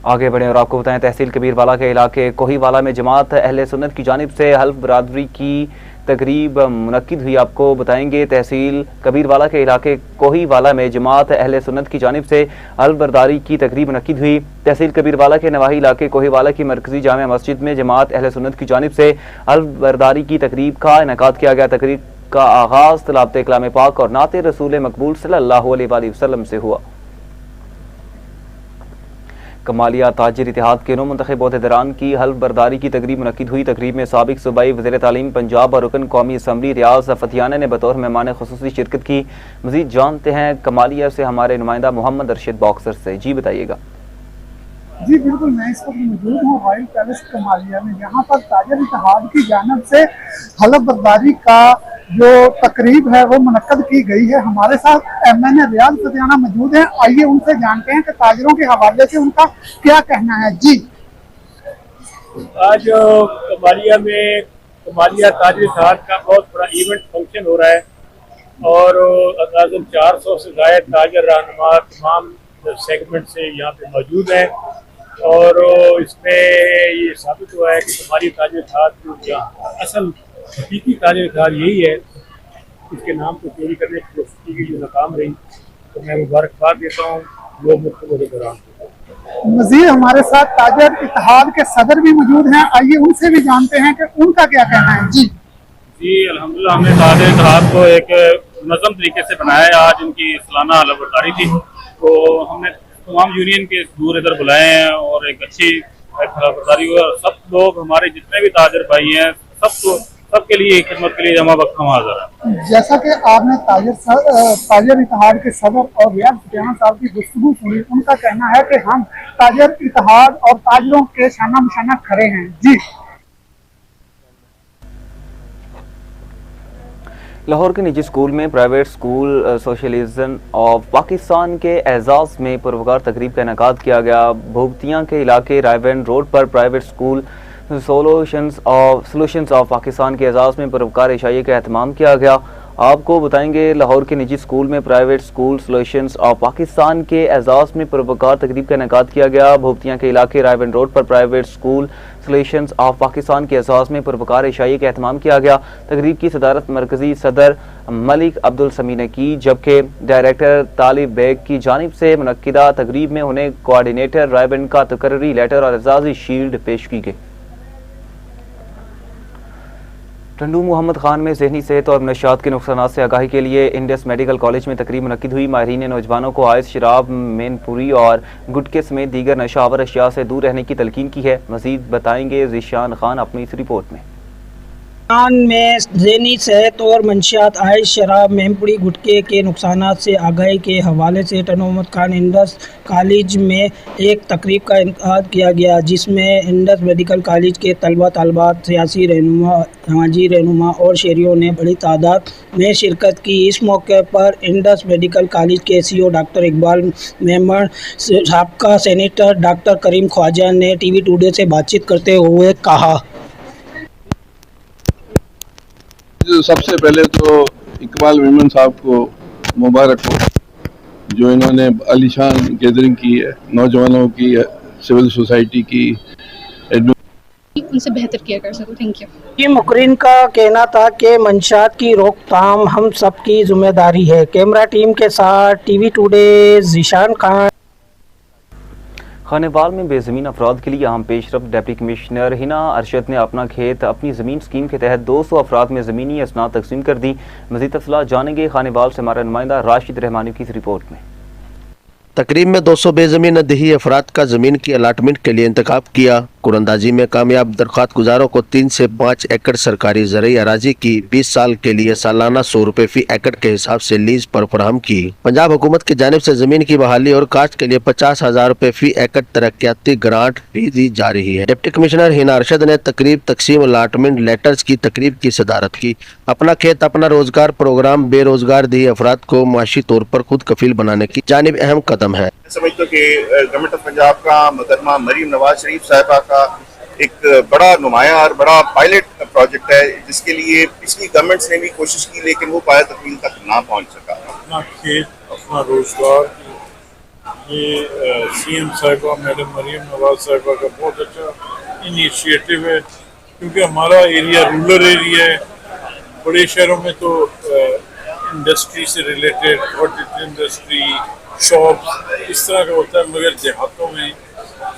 [SPEAKER 1] آگے بڑھیں اور آپ کو بتائیں تحصیل کبیر والا کے علاقے کوہی والا میں جماعت اہل سنت کی جانب سے حلف برادری کی تقریب منعقد ہوئی۔ آپ کو بتائیں گے تحصیل کبیر والا کے علاقے کوہی والا میں جماعت اہل سنت کی جانب سے حلف برداری کی تقریب منعقد ہوئی۔ تحصیل کبیر والا کے نواحی علاقے کوہی والا کی مرکزی جامع مسجد میں جماعت اہل سنت کی جانب سے حلف برداری کی تقریب کا انعقاد کیا گیا۔ تقریب کا آغاز تلاوت کلام پاک اور نعت رسول مقبول صلی اللہ علیہ وآلہ وسلم سے ہوا۔ کمالیہ تاجر اتحاد کے نو منتخب عہدیداران کی حلف برداری کی تقریب منعقد ہوئی۔ تقریب میں سابق صوبائی وزیر تعلیم پنجاب اور رکن قومی اسمبلی ریاض فتیانہ نے بطور مہمان خصوصی شرکت کی۔ مزید جانتے ہیں کمالیہ سے ہمارے نمائندہ محمد ارشد باکسر سے۔ جی بتائیے گا۔
[SPEAKER 8] جی بالکل، میں اس وقت موجود ہوں رائل پیلس کمالیہ میں، یہاں پر تاجر اتحاد کی جانب سے حلف برداری کا جو تقریب ہے وہ منعقد کی گئی ہے۔ ہمارے ساتھ MN ریاض فتیانہ موجود ہیں، آئیے ان سے جانتے ہیں کہ تاجروں کے حوالے سے ان کا کیا کہنا ہے۔ جی
[SPEAKER 9] آج کمالیہ میں کمالیہ تاجر اتحاد کا بہت بڑا ایونٹ فنکشن ہو رہا ہے اور اندازاً 400 سے زائد تاجر رہنما تمام سیگمنٹ سے یہاں پہ موجود ہیں اور اس میں یہ ثابت ہوا ہے کہ ہماری تاجر اتحاد جو اصل حقیقی تاجر اتحاد یہی ہے۔ اس کے نام کو چوری کرنے کی کوشش کی گئی جو ناکام رہی، تو میں مبارکباد دیتا ہوں لوگ مختلف عہدیداران کو۔
[SPEAKER 8] مزید ہمارے ساتھ تاجر اتحاد کے صدر بھی موجود ہیں، آئیے ان سے بھی جانتے ہیں کہ ان کا کیا کہنا ہے۔
[SPEAKER 9] جی الحمدللہ ہم نے تاجر اتحاد کو ایک منظم طریقے سے بنایا ہے۔ آج ان کی سالانہ حلف برداری تھی تو ہم نے تمام یونین کے دور ادھر بلائے ہیں اور ایک اچھی حلف برداری ہوئی اور سب لوگ ہمارے جتنے بھی تاجر بھائی ہیں سب کے لیے خدمت کے لیے جمع وقت ہم حاضر ہیں۔
[SPEAKER 8] جیسا کہ آپ نے تاجر اتحاد کے صدر اور ریاض فتیانہ صاحب کی گفتگو سنی، ان کا کہنا ہے کہ ہم تاجر اتحاد اور تاجروں کے شانہ بشانہ کھڑے ہیں۔ جی
[SPEAKER 1] لاہور کے نجی اسکول میں private school socialism of Pakistan کے اعزاز میں پروقار تقریب کا انعقاد کیا گیا۔ بھوگتیاں کے علاقے رائیون روڈ پر private school solutions of Pakistan کے اعزاز میں پروقار عشائیے کا اہتمام کیا گیا۔ آپ کو بتائیں گے لاہور کے نجی اسکول میں private school solutions of Pakistan کے اعزاز میں پروقار تقریب کا انعقاد کیا گیا۔ بھوگتیاں کے علاقے رائیون روڈ پر private school solutions of Pakistan کے اعزاز میں پروقار عشائیے کا اہتمام کیا گیا۔ تقریب کی صدارت مرکزی صدر ملک عبدالسمیع نے کی، جبکہ ڈائریکٹر طالب بیگ کی جانب سے منعقدہ تقریب میں انہیں کوآرڈینیٹر رائیون کا تقرری لیٹر اور اعزازی شیلڈ پیش کی گئی۔ ٹنڈو محمد خان میں ذہنی صحت اور منشیات کے نقصانات سے آگاہی کے لیے انڈس میڈیکل کالج میں تقریب منعقد ہوئی۔ ماہرین نے نوجوانوں کو آئس، شراب، مین پوری اور گٹکے سمیت دیگر نشہ آور اشیاء سے دور رہنے کی تلقین کی ہے۔ مزید بتائیں گے ذیشان خان اپنی اس رپورٹ میں۔
[SPEAKER 10] میں ذہنی صحت اور منشیات، آئس، شراب، مہمپڑی، گٹکے کے نقصانات سے آگاہی کے حوالے سے ٹنڈو محمد خان انڈس کالج میں ایک تقریب کا انعقاد کیا گیا، جس میں انڈس میڈیکل کالج کے طلبہ طالبات، سیاسی رہنما، سماجی رہنما اور شہریوں نے بڑی تعداد میں شرکت کی۔ اس موقع پر انڈس میڈیکل کالج کے CEO ڈاکٹر اقبال میمن، سابقہ سینیٹر ڈاکٹر کریم خواجہ نے ٹی وی ٹوڈے سے بات چیت کرتے ہوئے کہا۔
[SPEAKER 11] سب سے پہلے تو اقبال میمن صاحب کو مبارک ہو
[SPEAKER 7] जो इन्होंने आलीशान गैदरिंग की है नौजवानों की, सिविल सोसाइटी की,
[SPEAKER 11] उनसे बेहतर किया कर सकूं। Thank you.
[SPEAKER 10] ये मुकर्रिन का कहना था कि मंशात की रोकथाम हम सबकी जिम्मेदारी है। कैमरा टीम के साथ टीवी टुडे ज़ीशान खान।
[SPEAKER 1] खानेवाल में बेज़मीन अफराद के लिए अहम पेशरफ्त। डिप्टी कमिश्नर हिना अरशद ने अपना खेत अपनी ज़मीन स्कीम के तहत 200 अफराद में ज़मीनी असनाद तकसीम कर दी। मज़ीद तफसीलात जानेंगे खानेवाल से हमारा नुमाइंदा राशिद रहमानी की इस रिपोर्ट में।
[SPEAKER 12] तकरीब में 200 बेज़मीन दही अफराद का ज़मीन की अलाटमेंट के लिए इंतखाब किया। कुरंदाजी में कामयाब दरख्वास्त गुजारों को 3 से 5 एकड़ सरकारी ज़रई अराजी की 20 साल के लिए सालाना 100 रुपए फी एकड़ के हिसाब से लीज पर फराहम की। पंजाब हुकूमत की जानिब से ज़मीन की बहाली और काश्त के लिए 50,000 रुपए फी एकड़ तरक्याती ग्रांट भी दी जा रही है। डिप्टी कमिश्नर हिना अरशद ने तकरीब तकसीम अलाटमेंट लेटर्स की तकरीब की सदारत की। अपना खेत अपना रोजगार प्रोग्राम बेरोजगार दही अफराद को माशी तौर पर खुद कफील बनाने की जानिब अहम कदम है।
[SPEAKER 13] समझता हूँ कि गवर्नमेंट ऑफ पंजाब का मुकदमा मरीम नवाज शरीफ साहिबा का एक बड़ा नुमाया और बड़ा पायलट प्रोजेक्ट है, जिसके लिए पिछली गवर्नमेंट्स ने भी कोशिश की लेकिन वो पाया तकमील तक ना पहुंच सका।
[SPEAKER 9] अपना खेत अपना रोजगार, ये सीएम साहिबा मैडम मरीम नवाज साहिबा का बहुत अच्छा इनिशिएटिव है, क्योंकि हमारा एरिया रूरल एरिया है। बड़े शहरों में तो इंडस्ट्री से रिलेटेड कॉटेज इंडस्ट्री, शॉप्स इस तरह का होता है, मगर देहातों में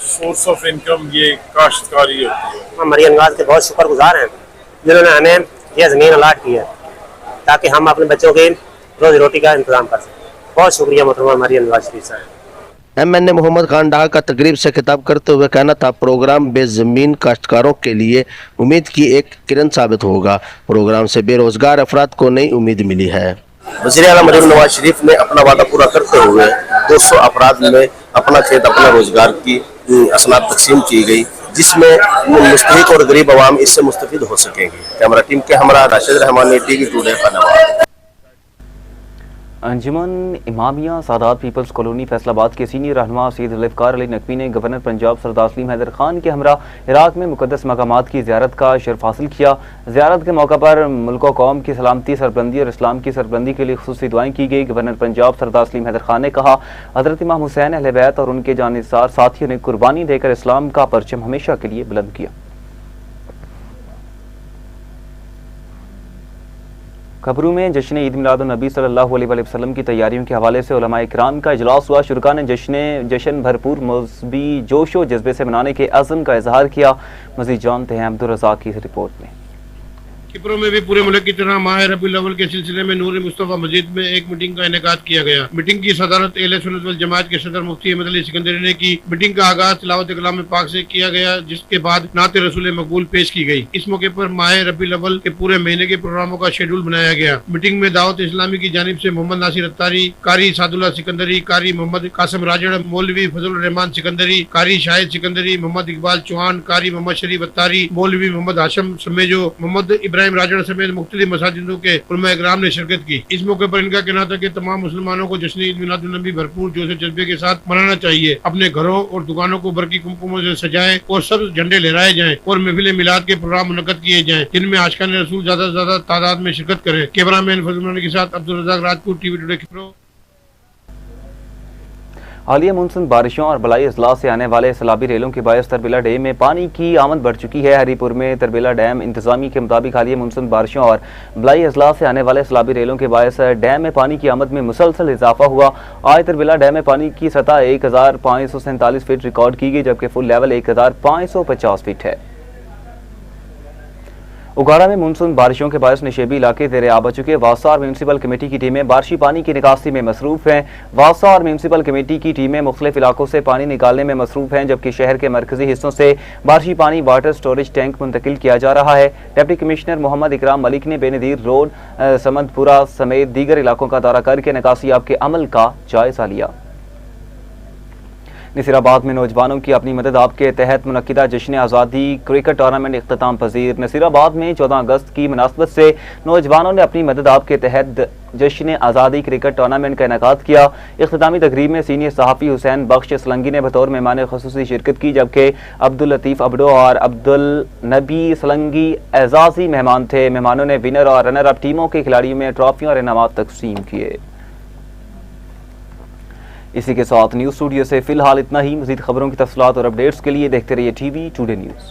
[SPEAKER 9] सोर्स ऑफ इनकम ये काश्तकारी होती है।
[SPEAKER 15] हम मरियम नवाज के बहुत शुक्रगुजार हैं जिन्होंने हमें यह ज़मीन अलाट की है ताकि हम अपने बच्चों की रोजी रोटी का इंतजाम कर सकें। बहुत शुक्रिया मोहतरमा मरियम नवाज शरीफ साहब।
[SPEAKER 12] MNA मोहम्मद खान डाहा का तकरीब से खिताब करते हुए कहना था, प्रोग्राम बेज़मीन काश्तकारों के लिए उम्मीद की एक किरण साबित होगा। प्रोग्राम से बेरोजगार अफराद को नई उम्मीद मिली है।
[SPEAKER 16] वज़ीर आला मरीम नवाज शरीफ ने अपना वादा पूरा करते हुए 200 अफराद में अपना खेत अपना रोजगार की असनाद तकसीम की गई, जिसमें मुस्तहिक और गरीब आवाम इससे मुस्तफिद हो सकेंगे। कैमरा टीम के हमरा राशिद रहमानी, टीवी टुडे खानेवाल।
[SPEAKER 1] अंजुमन इमामिया सादात पीपल्स कॉलोनी फैसलाबाद के सीनियर रहनुमा सैयद ज़ुल्फ़िकार अली नकवी ने गवर्नर पंजाब सरदार सलीम हैदर खान के हमरा इराक में मुक़द्दस मकामात की ज़ियारत का शर्फ हासिल किया। ज़ियारत के मौका पर मुल्क व कौम की सलामती, सरबलंदी और इस्लाम की सरबलंदी के लिए ख़ुसूसी दुआएं की गई। गवर्नर पंजाब सरदार सलीम हैदर खान ने कहा, हज़रत इमाम हुसैन अहले बैत और उनके जानिसार साथियों ने कुर्बानी देकर इस्लाम का परचम हमेशा के लिए बुलंद किया। खबरों में जश्न ईद मिलाद नबी सल्लल्लाहु अलैहि वसल्लम की तैयारियों के हवाले से उलमाए किराम का इजलास हुआ। शुरका ने जश्न भरपूर मज़हबी जोश व जज्बे से मनाने के अज़्म का इजहार किया। मज़ीद जानते हैं अब्दुल रज़ाक की इस रिपोर्ट में।
[SPEAKER 9] किप्रो में भी पूरे मुल्क की तरह माह रबीउल अव्वल के सिलसिले में नूर मुस्तफ़ा मस्जिद में एक मीटिंग का इनेकाद किया गया। मीटिंग की सदारत अहले सुन्नत वल जमात के सदर मुफ्ती अहमद अली सिकंदरी ने की। मीटिंग का आगाज तिलावत कलाम पाक से किया गया, जिसके बाद नात रसूल मकबूल पेश की गई। इस मौके पर माह रबीउल अव्वल के पूरे महीने के प्रोग्रामों का शेड्यूल बनाया गया। मीटिंग में दावत इस्लामी की जानिब से मोहम्मद नासिर अत्तारी, कारी सादुल्ला सिकंदरी, कारी मोहम्मद कासिम राजड़, मौलवी फजल रहमान सिकंदरी, कारी शाहिद सिकंदरी, मोहम्मद इकबाल चौहान, कारी मोहम्मद शरीफ अत्तारी, मौलवी मोहम्मद हाशम समेजो, मोहम्मद इब्राहिम राजड़ समेत मुख्तलिफ मसाजिदों के उलमा इकराम ने शिरकत की। इस मौके पर इनका कहना था कि तमाम मुसलमानों को जश्न ईद मिलादुन नबी भरपूर जोश जज्बे के साथ मनाना चाहिए। अपने घरों और दुकानों को बरकी कुमकुमों से सजाएं और सब झंडे लहराए जाएं और महफिल मिलाद के प्रोग्राम मुनक्कद किए जाएं, जिनमें आशिकान रसूल ज्यादा से ज्यादा तादाद में शिरकत करें। कैमरामैन फजल के साथ अब्दुल रज़ाक, राजपूत, टीवी टुडे खबरों।
[SPEAKER 1] हालिया मानसून बारिशों और बलाई अजला से आने वाले सैलाबी रेलों के बायस तरबेला डैम में पानी की आमद बढ़ चुकी है। हरीपुर में तरबेला डैम इंतजामी के मुताबिक हालिया मानसून बारिशों और बलाई अजला से आने वाले सैलाबी रेलों के बायस डैम में पानी की आमद में मुसलसल इजाफा हुआ। आज तरबेला डैम में पानी की सतह 1547 फीट रिकॉर्ड की गई, जबकि फुल लेवल 1550 फीट है। उगाड़ा में मानसून बारिशों के बायस निशेबी इलाके तेरे आब आ चुके। वासा और म्यूनसिपल कमेटी की टीमें बारिशी पानी की निकासी में मसरूफ हैं। वासा और म्यूनसिपल कमेटी की टीमें मुख्तलिफ इलाकों से पानी निकालने में मसरूफ हैं, जबकि शहर के मरकजी हिस्सों से बारिशी पानी वाटर स्टोरेज टैंक मुंतकिल किया जा रहा है। डिप्टी कमिश्नर मोहम्मद इकराम मलिक ने बेनज़ीर रोड, समदपुरा समेत दीगर इलाकों का दौरा करके निकासियाब के अमल का जायजा लिया। नसीराबाद में नौजवानों की अपनी मदद आपके तहत मुनक्किदा जश्न आज़ादी क्रिकेट टूर्नामेंट इख्तिताम पजीर। नसीराबाद में 14 अगस्त की मुनासबत से नौजवानों ने अपनी मदद आपके तहत जश्न आज़ादी क्रिकेट टूर्नामेंट का इनेकाद किया। इख्तितामी तकरीब में सीनियर सहाफ़ी हुसैन बख्श सलंगी ने बतौर मेहमान ख़ुसूसी शिरकत की, जबकि अब्दुल लतीफ़ अबडो और अब्दुल नबी सलंगी एजाज़ी मेहमान थे। मेहमानों ने विनर और रनर अप टीमों के खिलाड़ियों में ट्रॉफियाँ और इनामात तकसीम किए। इसी के साथ न्यूज़ स्टूडियो से फिलहाल इतना ही। मज़ीद खबरों की तफसीलात और अपडेट्स के लिए देखते रहिए TV टुडे न्यूज़।